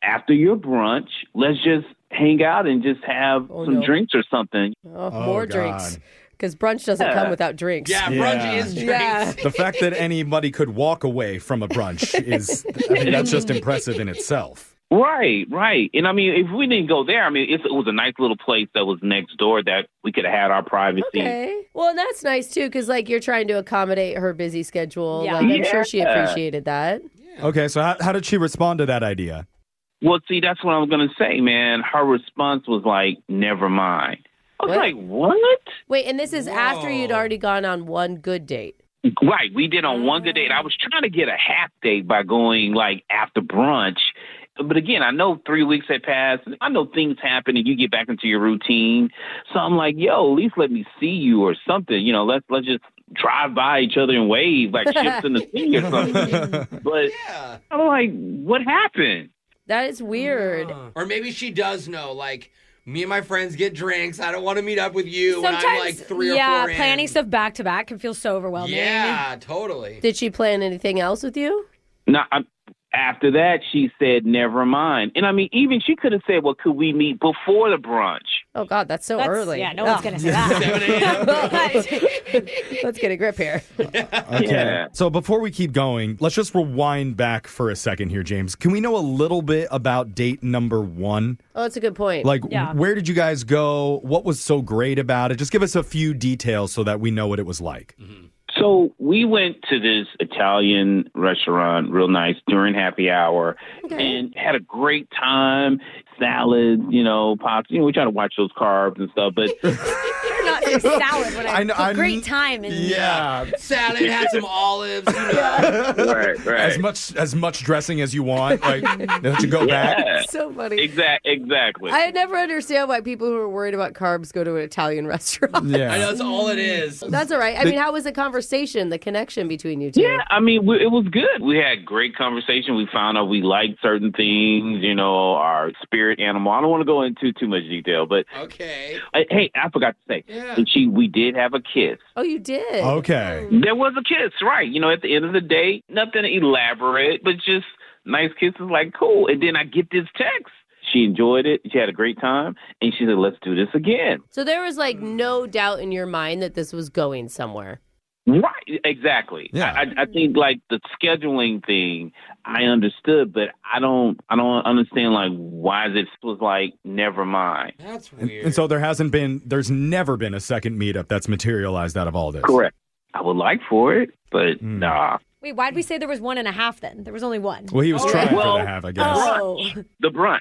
after your brunch, let's just hang out and just have some drinks or something. Oh, more God. drinks. Because brunch doesn't come without drinks. Yeah, brunch is drinks. Yeah. The fact that anybody could walk away from a brunch is, that's just impressive in itself. Right. And I mean, if we didn't go there, I mean, it was a nice little place that was next door that we could have had our privacy. Okay. Well, and that's nice too, because you're trying to accommodate her busy schedule. Yeah. I'm sure she appreciated that. Okay, so how did she respond to that idea? Well, see, that's what I was going to say, man. Her response was like, never mind. I was What? like, what? Wait, and this is after you'd already gone on one good date. Right. We did on one good date. I was trying to get a half date by going after brunch. But again, I know 3 weeks had passed. I know things happen and you get back into your routine. So I'm like, yo, at least let me see you or something. Let's just drive by each other and wave like ships in the sea or something. But I'm like, what happened? That is weird. Or maybe she does know, me and my friends get drinks. I don't want to meet up with you when I'm Sometimes, 3 or 4 in. planning stuff back to back can feel so overwhelming. Yeah, totally. Did she plan anything else with you? No, after that, she said, never mind. And I mean, even she could have said, well, could we meet before the brunch? Oh, God, that's so early. Yeah, no one's going to say that. 7 a.m. Let's get a grip here. Okay. Yeah. So before we keep going, let's just rewind back for a second here, James. Can we know a little bit about date number 1? Oh, that's a good point. Where did you guys go? What was so great about it? Just give us a few details so that we know what it was like. So we went to this Italian restaurant, real nice, during happy hour, and had a great time. Salad, pops. We try to watch those carbs and stuff, but You're not saying salad when I great time. Salad, had some olives, right. As much dressing as you want. Let you go back. So funny. Exactly. I never understand why people who are worried about carbs go to an Italian restaurant. Yeah. I know that's all it is. That's all right. I mean, how was the conversation, the connection between you two? Yeah, I mean, it was good. We had great conversation. We found out we liked certain things, our spirit animal. I don't want to go into too much detail, but Okay. hey, I forgot to say, we did have a kiss. Oh, you did? Okay. There was a kiss, right? At the end of the day, nothing elaborate, but just nice kisses, cool. And then I get this text. She enjoyed it. She had a great time. And she said, let's do this again. So there was no doubt in your mind that this was going somewhere. Right, exactly. Yeah. I think like the scheduling thing, I understood, but I don't understand like why this was like never mind. That's weird. And so there's never been a second meetup that's materialized out of all this. Correct. I would like for it, but nah. Wait, why'd we say there was 1.5 then? There was only one. Well, he was trying Well, for the half, I guess. Oh. The brunch.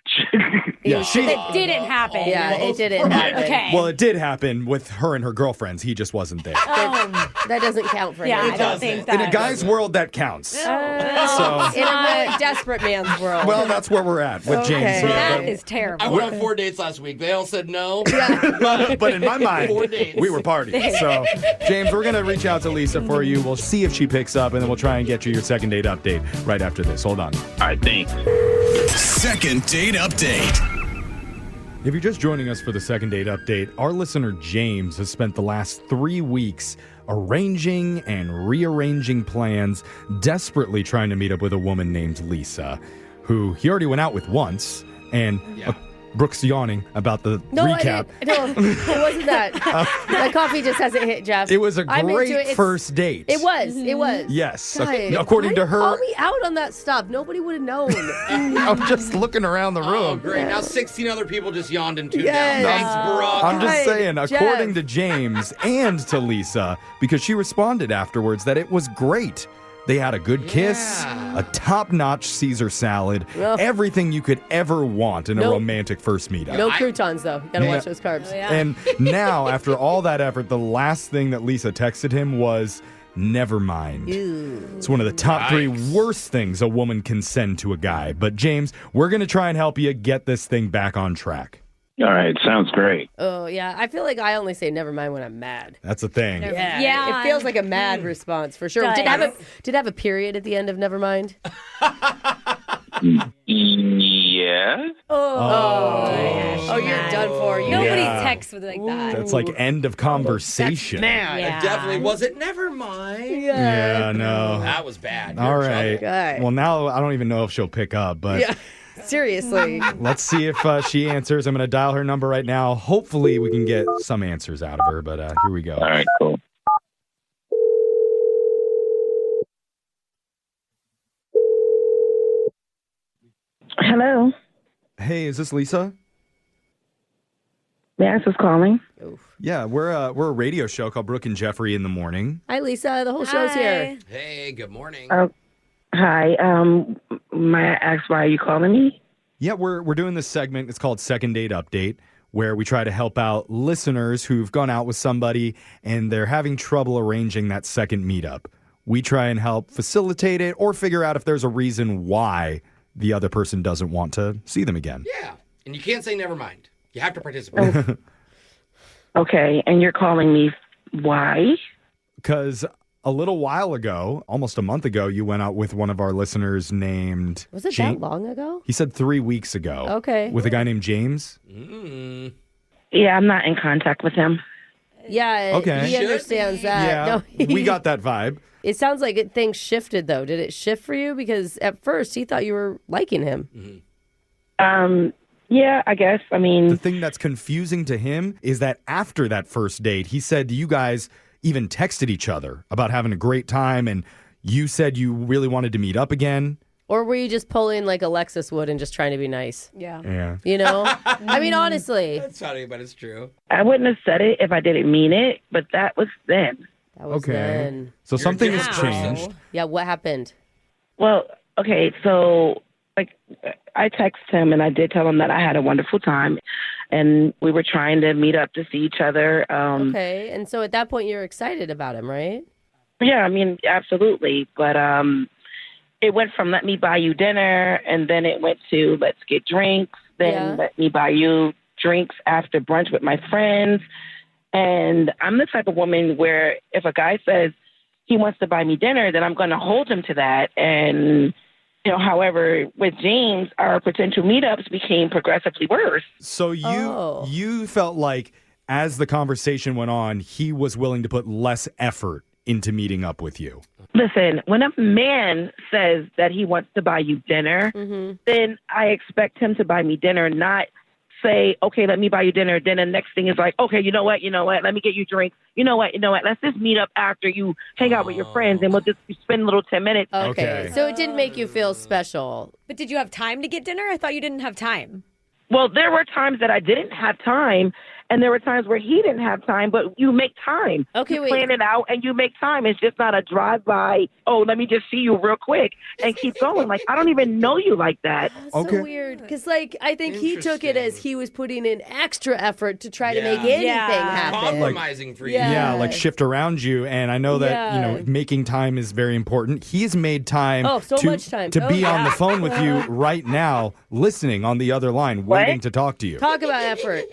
Yeah, That didn't happen. Yeah, it didn't happen. Okay. Well, it did happen with her and her girlfriends. He just wasn't there. That doesn't count for yeah, him. I don't think that. In a guy's world, that counts. So, In a desperate man's world. well, that's where we're at with James. Okay. That here. is terrible. I went on 4 dates last week. They all said no. But in my mind, 4 dates. we were partying. So, James, we're going to reach out to Lisa for you. We'll see if she picks up, and then we'll try and get you your second date update right after this. Hold on. All right, thanks. Second date update. If you're just joining us for the second date update, our listener James has spent the last 3 weeks arranging and rearranging plans, desperately trying to meet up with a woman named Lisa, who he already went out with once, and Brooke's yawning about the recap. It wasn't that. That coffee just hasn't hit, Jeff. It was a I'm into great it. first date. It was. It was. Yes. Guys, According why to you her. call me out on that stuff. Nobody would have known. I'm just looking around the room. Oh, great. Now 16 other people just yawned and tuned Yes. down. Thanks, Brooke. I'm just Right, saying, according Jeff. to James and to Lisa, because she responded afterwards that it was great. They had a good kiss, a top-notch Caesar salad, Ugh. everything you could ever want in a Nope. romantic first meetup. No croutons, though. Gotta Yeah. watch those carbs. And now, after all that effort, the last thing that Lisa texted him was, never mind. It's one of the top 3 worst things a woman can send to a guy. But James, we're going to try and help you get this thing back on track. All right, sounds great. Oh, yeah. I feel like I only say never mind when I'm mad. That's a thing. Yeah. Yeah. It feels like a mad response for sure. Does. Did it have a period at the end of never mind? Yeah. Oh, you're done for. Nobody Yeah. texts with like that. That's like end of conversation. Man, Yeah. it definitely wasn't. Never mind. Yeah, no. That was bad. All You're in right. Okay. Well, now I don't even know if she'll pick up, but Yeah. Seriously. let's see if she answers. I'm going to dial her number right now. Hopefully, we can get some answers out of her, but here we go. All right, cool. Hello. Hey, is this Lisa? Yes, who's calling? Yeah, we're a radio show called Brooke and Jeffrey in the Morning. Hi, Lisa. The whole show's here. Hey, good morning. Hi. May I ask why are you calling me? Yeah, we're doing this segment. It's called Second Date Update, where we try to help out listeners who've gone out with somebody and they're having trouble arranging that second meetup. We try and help facilitate it or figure out if there's a reason why the other person doesn't want to see them again. Yeah. And you can't say never mind. You have to participate. Okay, and you're calling me why? Because a little while ago, almost a month ago, you went out with one of our listeners named... Was it James. that long ago? He said 3 weeks ago. Okay. With a guy named James. Yeah, I'm not in contact with him. Yeah, Okay. he understands that. Yeah, No, we got that vibe. It sounds like things shifted, though. Did it shift for you? Because at first, he thought you were liking him. Yeah, I guess. I The mean, thing that's confusing to him is that after that first date, he said you guys even texted each other about having a great time, and you said you really wanted to meet up again. Or were you just pulling like Alexis would and just trying to be nice? Yeah. Yeah. You know? I mean, honestly. That's funny, but it's true. I wouldn't have said it if I didn't mean it, but that was then. That was Okay. then. So something has different person. changed. Yeah, what happened? Well, okay, so like I texted him and I did tell him that I had a wonderful time and we were trying to meet up to see each other. Okay. And so at that point, you're excited about him, right? Yeah, I mean, absolutely. But it went from let me buy you dinner and then it went to let's get drinks, then Yeah. let me buy you drinks after brunch with my friends. And I'm the type of woman where if a guy says he wants to buy me dinner, then I'm going to hold him to that. And, you know, however, with James, our potential meetups became progressively worse. So you felt like as the conversation went on, he was willing to put less effort into meeting up with you. Listen, when a man says that he wants to buy you dinner, then I expect him to buy me dinner, not say, okay, let me buy you dinner. Then the next thing is like, okay, you know what, let me get you drinks. You know what, let's just meet up after you hang out with your friends and we'll just spend a little 10 minutes. Okay. So it didn't make you feel special. But did you have time to get dinner? I thought you didn't have time. Well, there were times that I didn't have time, and there were times where he didn't have time, but you make time. Okay, you plan it out, and you make time. It's just not a drive-by, let me just see you real quick and keep going. Like, I don't even know you like that. That's so weird. Because, I think he took it as he was putting in extra effort to try to make anything happen. Compromising for you. Yeah, shift around you. And I know that, making time is very important. He's made time, much time. to be on the phone with you right now, listening on the other line, waiting to talk to you. Talk about effort.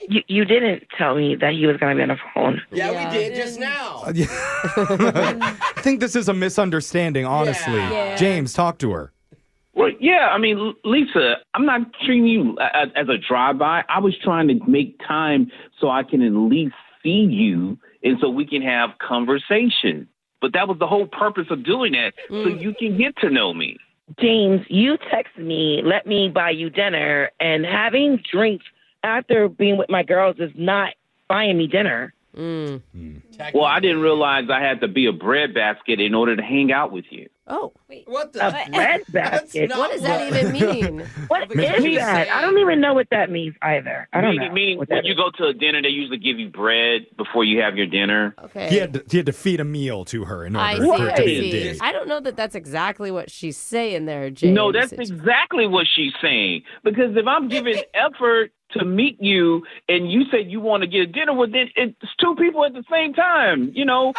You didn't tell me that he was going to be on the phone. Yeah, we did just now. I think this is a misunderstanding, honestly. Yeah. James, talk to her. Well, yeah, I mean, Lisa, I'm not treating you as a drive-by. I was trying to make time so I can at least see you and so we can have conversation. But that was the whole purpose of doing that, so you can get to know me. James, you text me, let me buy you dinner, and having drinks after being with my girls is not buying me dinner. Well, I didn't realize I had to be a breadbasket in order to hang out with you. Oh, wait. What the? A breadbasket? What does that even mean? What is that? I don't even know what that means either. I don't know. Meaning when you go to a dinner, they usually give you bread before you have your dinner. Okay. He had to feed a meal to her in order I for it to be a see. date. I don't know that that's exactly what she's saying there, James. No, that's exactly what she's saying. Because if I'm giving effort to meet you and you say you want to get a dinner, well, then it's two people at the same time, Well,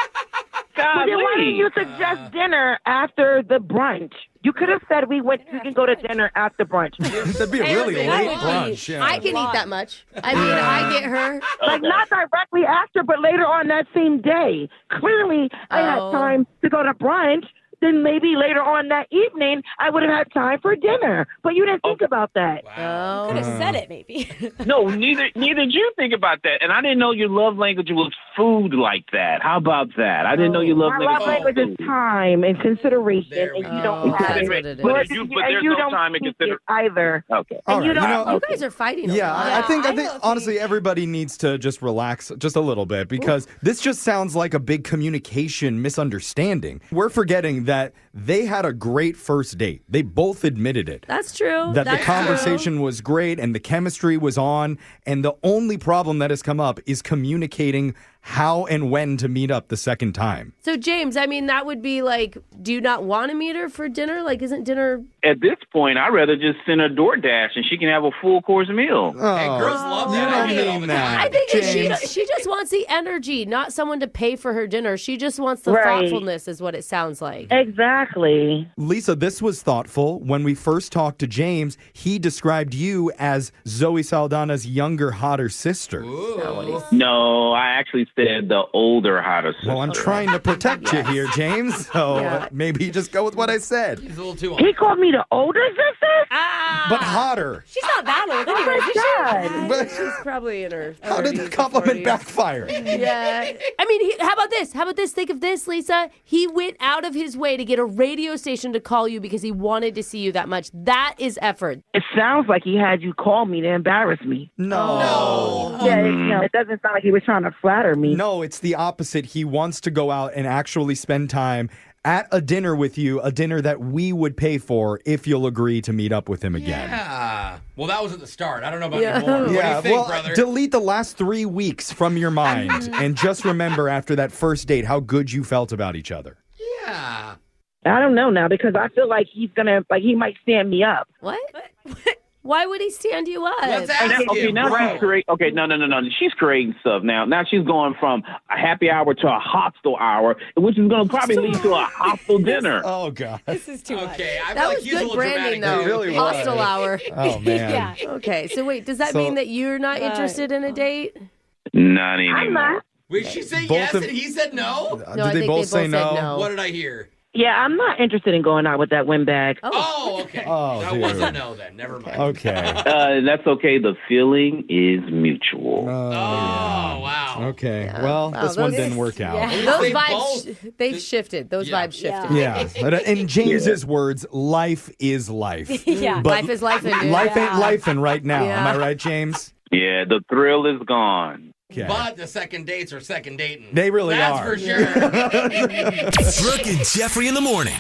then why didn't you suggest dinner after the brunch? You could have said we can go to dinner after brunch. That'd be a really late brunch. Yeah. I can eat that much. I mean, I get her. Like, not directly after, but later on that same day. Clearly, I had time to go to brunch. Then maybe later on that evening, I would have had time for dinner. But you didn't think about that. Wow. Could have said it, maybe. No, neither did you think about that. And I didn't know your love language was food like that. How about that? I didn't know your love My language love language was is food. time and consideration, and you don't have that's it. what it is. But And there's you no don't time to speak consider. it either. Okay. All you right, don't- You guys are fighting. Yeah, I think I honestly everybody needs to just relax just a little bit because this just sounds like a big communication misunderstanding. We're forgetting that they had a great first date. They both admitted it. That's true. That That's the conversation was great and the chemistry was on, and the only problem that has come up is communicating how and when to meet up the second time. So, James, I mean, that would be like, do you not want to meet her for dinner? Like, isn't dinner... At this point, I'd rather just send her DoorDash and she can have a full course meal. Hey, girls love you that. don't I do it all mean the that. time. I think that James. she just wants the energy, not someone to pay for her dinner. She just wants the Right. thoughtfulness is what it sounds like. Exactly. Lisa, this was thoughtful. When we first talked to James, he described you as Zoe Saldana's younger, hotter sister. No, I actually said the older, hotter sister. Well, I'm trying to protect you here, James. So maybe you just go with what I said. He's a little too He called me the older sister? But hotter. She's not that old Oh anyway. my God. But She's probably in her 30s how did the or compliment 40s. backfire? Yeah. I mean, how about this? How about this? Think of this, Lisa. He went out of his way to get a radio station to call you because he wanted to see you that much. That is effort. It sounds like he had you call me to embarrass me. No. Yeah, it doesn't sound like he was trying to flatter me. No, it's the opposite. He wants to go out and actually spend time at a dinner with you, a dinner that we would pay for if you'll agree to meet up with him again. Yeah. Well, that was at the start. I don't know about Yeah. anymore. What do you think, brother? delete the last 3 weeks from your mind and just remember after that first date how good you felt about each other. Yeah. I don't know now because I feel like he might stand me up. What? Why would he stand you up? Let's ask him. Okay, now she's creating. Okay, no. She's creating stuff now. Now she's going from a happy hour to a hostile hour, which is going to probably lead to a hostile dinner. Oh, God. This is too much. Okay, I feel That like was he's a good little branding, dramatic. though. It really was. Hostile hour. Oh, man. Yeah. Okay, so wait, does that So- mean that you're not interested in a date? Not anymore. I'm not. Wait, she said Both yes of- and he said no? No, I Did they think both say said no? What did I hear? Yeah, I'm not interested in going out with that windbag. Oh, okay. Oh, that dude. was a no then. Never mind. Okay. That's okay. The feeling is mutual. Oh, wow. Okay. Well, this one didn't work out. Yeah. Those They vibes, they've shifted. Those vibes shifted. Yeah. But in James's words, life is life. Yeah. But Life is life. life ain't lifing right now. Yeah. Am I right, James? Yeah, the thrill is gone. Okay. But the second dates are second dating. They really That's are. for sure. Brooke and Jeffrey in the morning.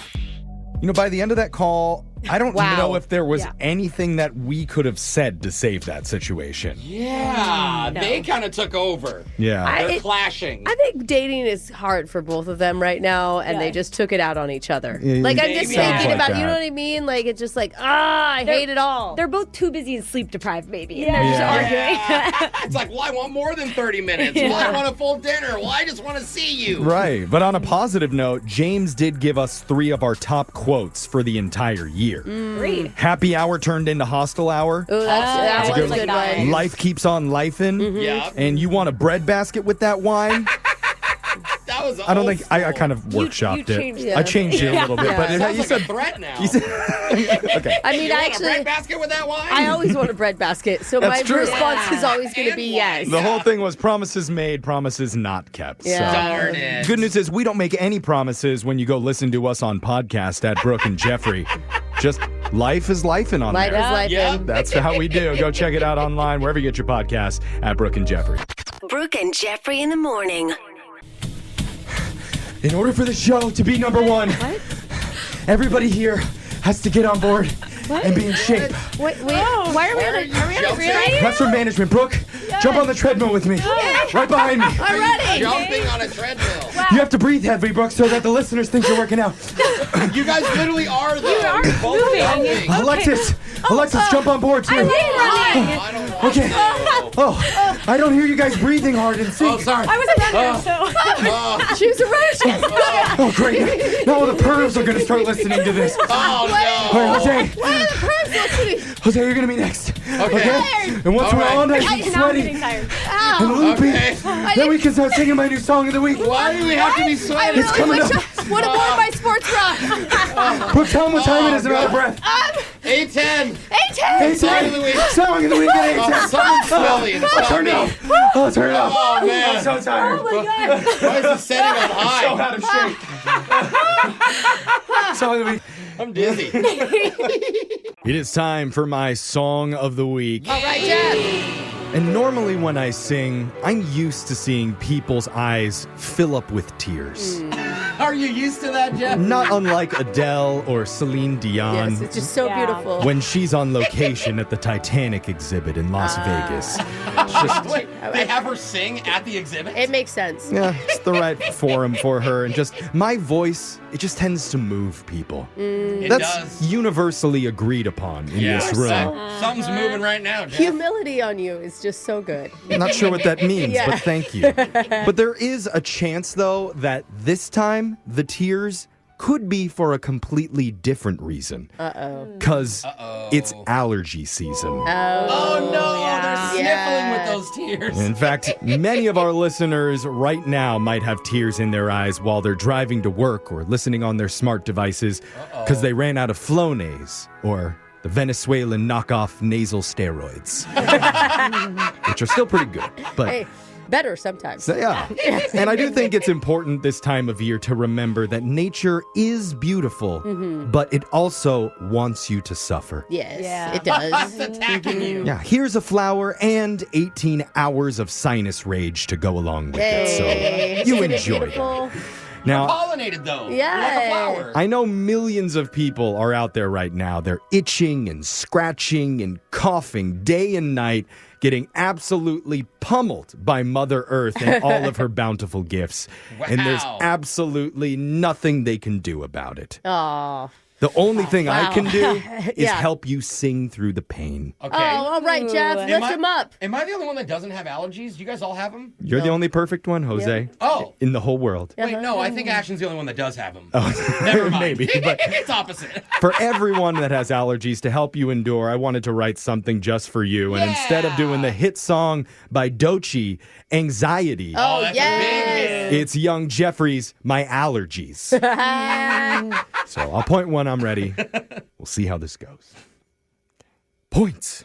You know, by the end of that call, I don't Wow. know if there was Yeah. anything that we could have said to save that situation. Yeah, they kind of took over. Yeah. They're clashing. I think dating is hard for both of them right now, and they just took it out on each other. Yeah, Like, I'm just maybe. thinking Sounds about, like you know that. what I mean? Like, it's just like, I hate it all. They're both too busy and sleep deprived, maybe. And Yeah. they're just Yeah. arguing. It's like, well, I want more than 30 minutes. Well, I want a full dinner. Well, I just want to see you. Right. But on a positive note, James did give us 3 of our top quotes for the entire year. Great. Happy hour turned into hostile hour. Ooh, that good was a one. good Like one. Life keeps on lifing. Yeah. And you want a bread basket with that wine? That was I don't think I old kind of workshopped it. changed it. I changed it a little bit, Yeah. but Sounds you like said a threat now. you said okay. I mean, you want a actually, bread basket with that wine? I always want a bread basket, so my That's true. response is always going to And be wine. yes. The whole thing was promises made, promises not kept. Yeah. So. Darn it. Good news is we don't make any promises when you go listen to us on podcast at Brooke and Jeffrey. Just life is lifing on Life there. is life. Yeah. That's how we do. Go check it out online, wherever you get your podcasts, at Brooke and Jeffrey. Brooke and Jeffrey in the morning. In order for the show to be number one, everybody here has to get on board and be in shape. Wait, why are we on a Jumping? That's from management. Brooke, jump on the treadmill with me. Right behind me. Are you jumping on a treadmill? You have to breathe heavy, Brooke, so that the listeners think you're working out. You guys literally are, though. You're both moving. jumping. Alexis, jump on board, too. I don't know. Okay. Oh, I don't hear you guys breathing hard and sync. Oh, sorry. I was a runner, so. She was a Russian. Oh, great. Now all the pervs are going to start listening to this. Oh, All no. right, Jose. Why are the pervs listening? Jose, you're going to be next. Okay. And once All we're right. all nice and Now I'm sweaty getting tired. and loopy, Okay. then we can start singing my new song of the week. Why do we have to be sweaty? It's coming up. Would have worn my sports bra. Brooke, tell them what time it is and out of breath. 8:10. 8:10. Song of the week. Song of the week at 8:10. Someone's smelly. It's not Turn it me. off. Oh, turn it off. Oh, man. I'm so tired. Why is the setting on So high? out of shape. Song of the week. I'm dizzy. It is time for my song of the week. All right, Jeff. And normally when I sing, I'm used to seeing people's eyes fill up with tears. Are you used to that, Jeff? Not unlike Adele or Celine Dion. Yes, it's just so beautiful. When she's on location at the Titanic exhibit in Las Vegas. Wait, they have her sing at the exhibit? It makes sense. Yeah, it's the right forum for her. And just my voice, it just tends to move people. It That's does. universally agreed upon in this room. Something's moving right now, Jeff. Humility on you is just so good. I'm not sure what that means, Yeah. but thank you. But there is a chance, though, that this time the tears could be for a completely different reason. Because it's allergy season. Oh, no. They're sniffling Yeah. with those tears. In fact, many of our listeners right now might have tears in their eyes while they're driving to work or listening on their smart devices because they ran out of Flonase or the Venezuelan knockoff nasal steroids, which are still pretty good. But Hey, better sometimes. so, yeah. And I do think it's important this time of year to remember that nature is beautiful, but it also wants you to suffer. Yes, Yeah. it does. It's attacking you. Yeah, here's a flower and 18 hours of sinus rage to go along with Hey, it. So you isn't it enjoy beautiful? that. Now, Pollinated, though. Yeah. Like a flower. I know millions of people are out there right now. They're itching and scratching and coughing day and night, getting absolutely pummeled by Mother Earth and all of her bountiful gifts. And there's Wow. absolutely nothing they can do about it. Oh. The only thing I can do is Yeah. help you sing through the pain. Okay. Oh, all right, Jeff. Am Lift I- him up. Am I the only one that doesn't have allergies? Do you guys all have them? You're the only perfect one, Jose, Oh. in the whole world. Wait, no. I think Ashton's the only one that does have them. Oh, Never mind. maybe, but It's opposite. for everyone that has allergies, to help you endure, I wanted to write something just for you. And instead of doing the hit song by Doechii, Anxiety, Oh, that's a yes. big hit. it's young Jeffrey's My Allergies. So I'll point when I'm ready. We'll see how this goes. Points.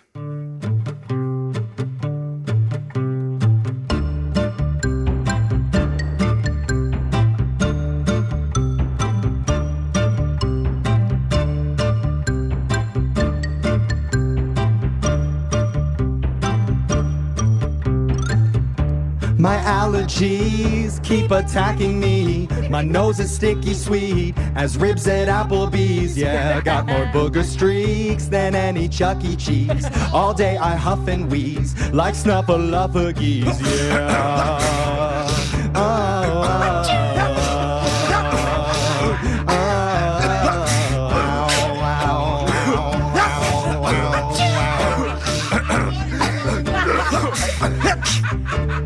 My allergies keep attacking me. My nose is sticky sweet as ribs at Applebee's. Yeah, got more booger streaks than any Chuck E. Cheese. All day I huff and wheeze like Snuffleupagus. Yeah.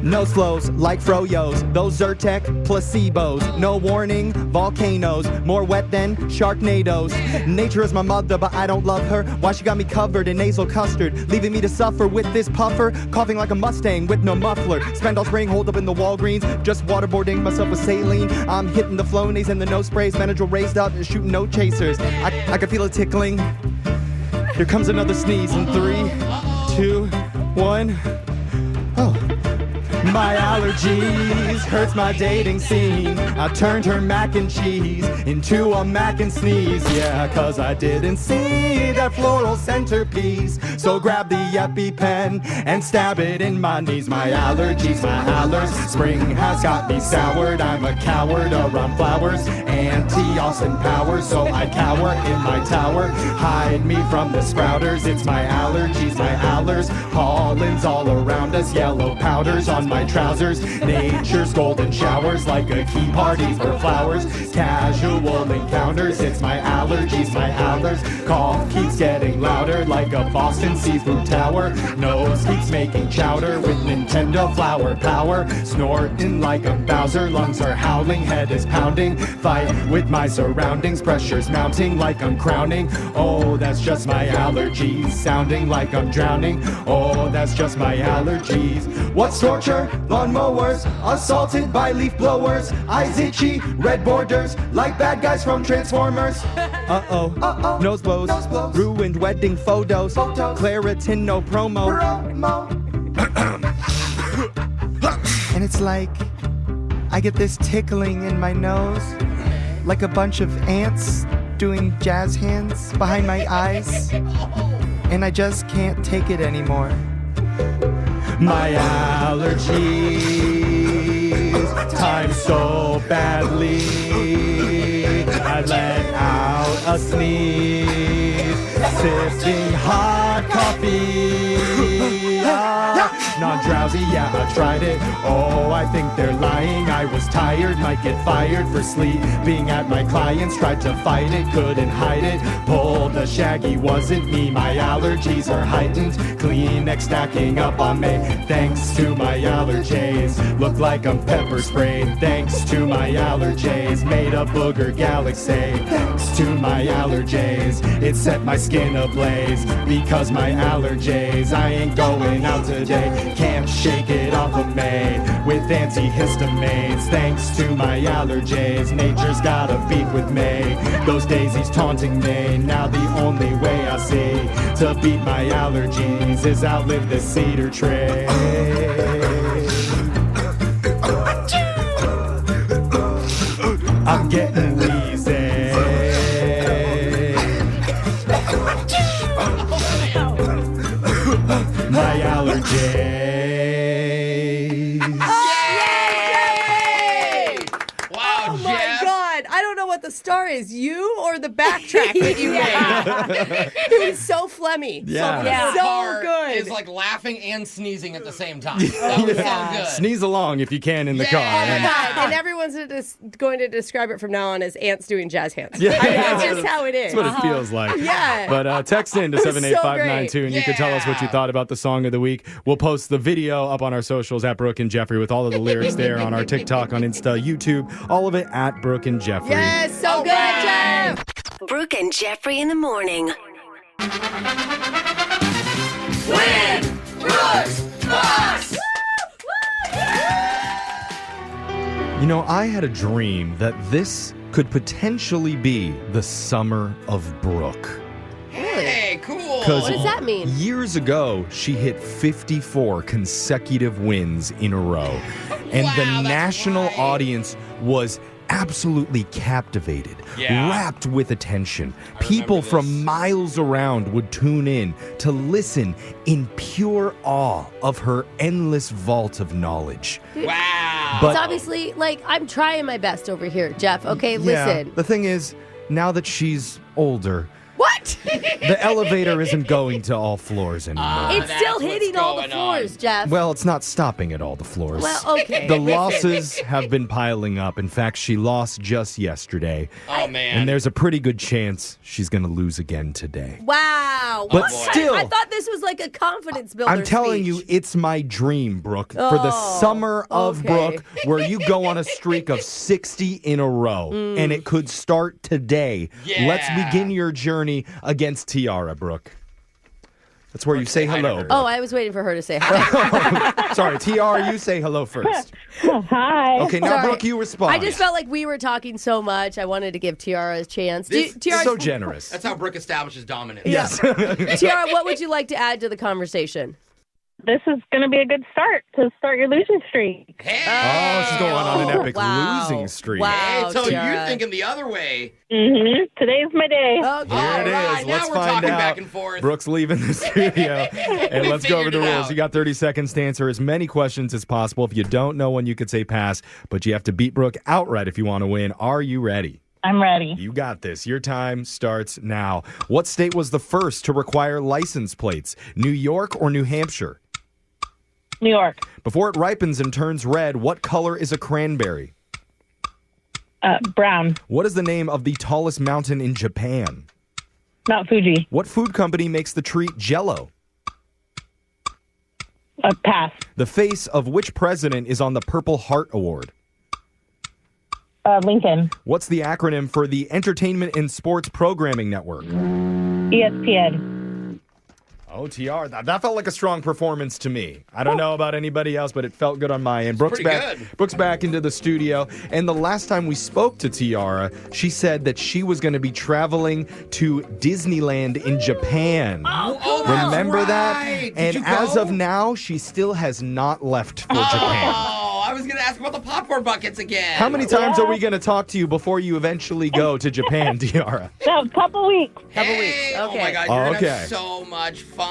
Nose flows like froyos, those Zyrtec placebos. No warning, volcanoes, more wet than Sharknadoes. Nature is my mother, but I don't love her. Why she got me covered in nasal custard, leaving me to suffer with this puffer, coughing like a Mustang with no muffler. Spend all spring holed up in the Walgreens, just waterboarding myself with saline. I'm hitting the Flonase and the nose sprays, Benadryl raised up, shooting no chasers. I can feel it tickling. Here comes another sneeze in 3, 2, 1. Oh. My allergies hurts my dating scene. I turned her mac and cheese into a mac and sneeze. Yeah, cause I didn't see that floral centerpiece. So grab the EpiPen and stab it in my knees. My allergies, my allers. Spring has got me soured. I'm a coward around flowers. Anti-Austin powers, so I cower in my tower. Hide me from the sprouters. It's my allergies, my allers. Pollen's all around us. Yellow powders on my trousers. Nature's golden showers like a key party for flowers. Casual encounters. It's my allergies, my allers. Cough keeps getting louder like a Boston seafood tower. Nose keeps making chowder with Nintendo flower power. Snorting like a Bowser. Lungs are howling, head is pounding. Fight with my surroundings. Pressure's mounting like I'm crowning. Oh, that's just my allergies. Sounding like I'm drowning. Oh, that's just my allergies. What's torture? Lawnmowers, assaulted by leaf blowers. Eyes itchy, red borders, like bad guys from Transformers. Uh-oh, nose blows, ruined wedding photos. Claritin, no promo. And it's like, I get this tickling in my nose, like a bunch of ants doing jazz hands behind my eyes. And I just can't take it anymore. My allergies, time so badly. I let out a sneeze, sipping hot coffee. Non-drowsy, yeah, I tried it. Oh, I think they're lying. I was tired, might get fired for sleeping at my clients. Tried to fight it, couldn't hide it. Pulled the shaggy, wasn't me. My allergies are heightened. Kleenex stacking up on me. Thanks to my allergies. Look like I'm pepper sprayed. Thanks to my allergies. Made a booger galaxy. Thanks to my allergies. It set my skin ablaze. Because my allergies. I ain't going out today. Can't shake it off of me with antihistamines. Thanks to my allergies, nature's got a beef with me. Those daisies taunting me. Now the only way I see to beat my allergies is outlive the cedar tree. I'm getting wheezy. My allergies. The star is you or the backtrack that you made. It was so phlegmy. Yeah. So good. It's like laughing and sneezing at the same time. That was so good. Sneeze along if you can in the car. And everyone's going to describe it from now on as ants doing jazz hands. Yeah. That's just how it is. That's what it feels like. Yeah. But text in to 78592 and you can tell us what you thought about the song of the week. We'll post the video up on our socials at Brooke and Jeffrey with all of the lyrics there on our TikTok, on Insta, YouTube, all of it at Brooke and Jeffrey. Yes, so good, Jeff. Brooke and Jeffrey in the morning. Win Brooks Box! You know, I had a dream that this could potentially be the summer of Brooke. Hey, cool. What does that mean? Years ago, she hit 54 consecutive wins in a row. And the national audience was absolutely captivated, wrapped with attention. People from miles around would tune in to listen in pure awe of her endless vault of knowledge. Wow. But it's obviously, like, I'm trying my best over here, Jeff. Okay, listen. The thing is, now that she's older, What? the elevator isn't going to all floors anymore. It's still hitting all the floors, Jeff. Well, it's not stopping at all the floors. Well, okay. The losses have been piling up. In fact, she lost just yesterday. Oh, man. And there's a pretty good chance she's going to lose again today. Wow. But still, I thought this was like a confidence builder. I'm telling speech. you, it's my dream, Brooke, for the summer of Brooke, where you go on a streak of 60 in a row. And it could start today. Yeah. Let's begin your journey against Tiara, Brooke. That's where you say hello. Brooke. Oh, I was waiting for her to say hi. Sorry, Tiara, you say hello first. Hi. Okay, now, Sorry. Brooke, you respond. I just felt like we were talking so much. I wanted to give Tiara a chance. Tiara, so generous. That's how Brooke establishes dominance. Yes. Tiara, what would you like to add to the conversation? This is going to be a good start to start your losing streak. Hey. She's going on an epic wow. losing streak. Wow, Hey, so Tiara. you're thinking the other way. Mm-hmm. Today's my day. Okay. Here it is. Right, now Let's we're find talking out. back and forth. Brooke's leaving the studio. And let's go over the figured it rules. out. You got 30 seconds to answer as many questions as possible. If you don't know one, you could say pass, but you have to beat Brooke outright if you want to win. Are you ready? I'm ready. You got this. Your time starts now. What state was the first to require license plates? New York or New Hampshire? New York. Before it ripens and turns red, what color is a cranberry? Brown. What is the name of the tallest mountain in Japan? Mount Fuji. What food company makes the treat Jell-O? Pass. The face of which president is on the Purple Heart Award? Lincoln. What's the acronym for the Entertainment and Sports Programming Network? ESPN. Oh, TR, that felt like a strong performance to me. I don't know about anybody else, but it felt good on my end. Brooke's back. good. Brooke's back into the studio, and the last time we spoke to Tiara, she said that she was going to be traveling to Disneyland in Japan. Oh, that's Remember that? right. Did And you as go? of now, she still has not left for Japan. Oh, I was going to ask about the popcorn buckets again. How many times are we going to talk to you before you eventually go to Japan, Tiara? A couple weeks. Hey, Okay. Oh, my God. You're going to Okay. have so much fun.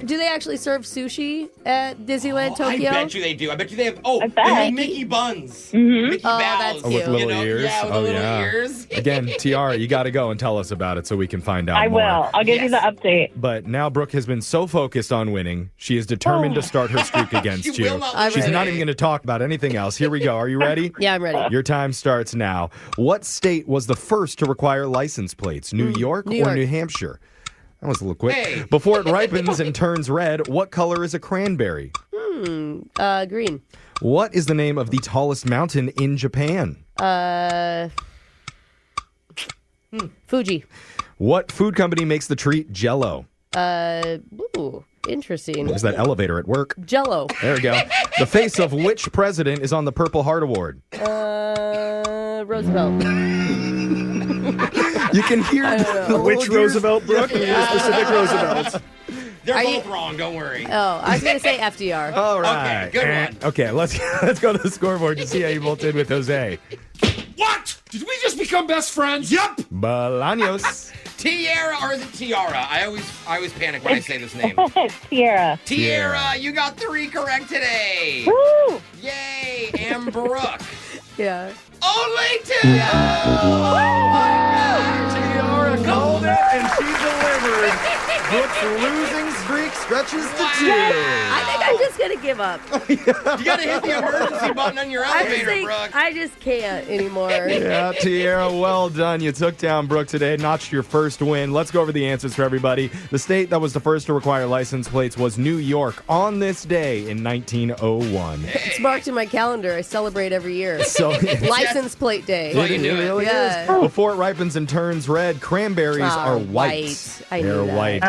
Do they actually serve sushi at Disneyland Tokyo? I bet you they do. I bet you they have. Oh, I they bet. have Mickey buns. Mm-hmm. Mickey Oh, bows. that's Oh, with cute. little You know? ears? Yeah, with the little ears. Again, Tiara, you got to go and tell us about it so we can find out I more. will. I'll give you the update. But now Brooke has been so focused on winning, she is determined to start her streak against She you. will not I'm She's ready. not even going to talk about anything else. Here we go. Are you ready? Yeah, I'm ready. Your time starts now. What state was the first to require license plates? New York New or York. New Hampshire? That was a little quick. Hey. Before it ripens and turns red, what color is a cranberry? Green. What is the name of the tallest mountain in Japan? Fuji. What food company makes the treat Jell-O? Ooh, interesting. There's that elevator at work. Jell-O. There we go. The face of which president is on the Purple Heart Award? Roosevelt. You can hear the Which little ears. Roosevelt, Brooke? The specific Roosevelt. They're Are both you- wrong. Don't worry. Oh, I was going to say FDR. All right. Okay, good one. Okay, let's go to the scoreboard to see how you both did with Jose. What? Did we just become best friends? Yep. Bolaños. Tiara, or is it Tiara? I always panic when I say this name. Tiara. Tiara, you got 3 correct today. Woo! Yay, and Brooke. Yeah. Only 2. Oh my God. Tiara called it, and she delivered. Brooke's losing streak stretches to 2. I think I'm just going to give up. You got to hit the emergency button on your I just elevator, think Brooke. I just can't anymore. Yeah, Tiara, well done. You took down Brooke today, notched your first win. Let's go over the answers for everybody. The state that was the first to require license plates was New York on this day in 1901. It's marked in my calendar. I celebrate every year. So License plate day. Well, you knew it. really Yeah. is. Before it ripens and turns red, cranberries are white. white. I They're knew that. white.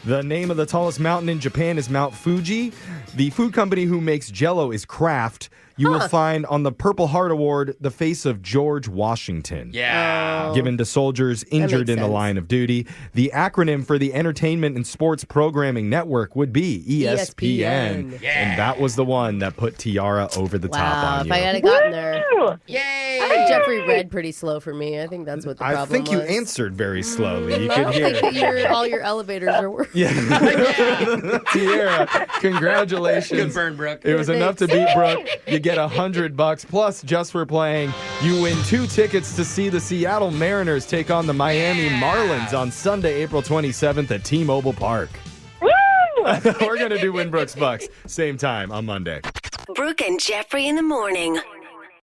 The name of the tallest mountain in Japan is Mount Fuji. The food company who makes Jell-O is Kraft. you will find on the Purple Heart Award the face of George Washington. Yeah. Given to soldiers injured in the sense. line of duty. The acronym for the Entertainment and Sports Programming Network would be ESPN. Yeah. And that was the one that put Tiara over the top Wow, on if I you. had gotten there. Yay! I think Jeffrey read pretty slow for me. I think that's what the I problem think you was. answered very slowly. You I could don't hear think it. that all your elevators are working. Yeah. Tiara, congratulations. Good burn, Brooke. It was enough to beat Brooke. You get $100 plus just for playing. You win 2 tickets to see the Seattle Mariners take on the Miami Marlins on Sunday, April 27th at T-Mobile Park. We're going to do Win Brooks Bucks same time on Monday. Brooke and Jeffrey in the morning.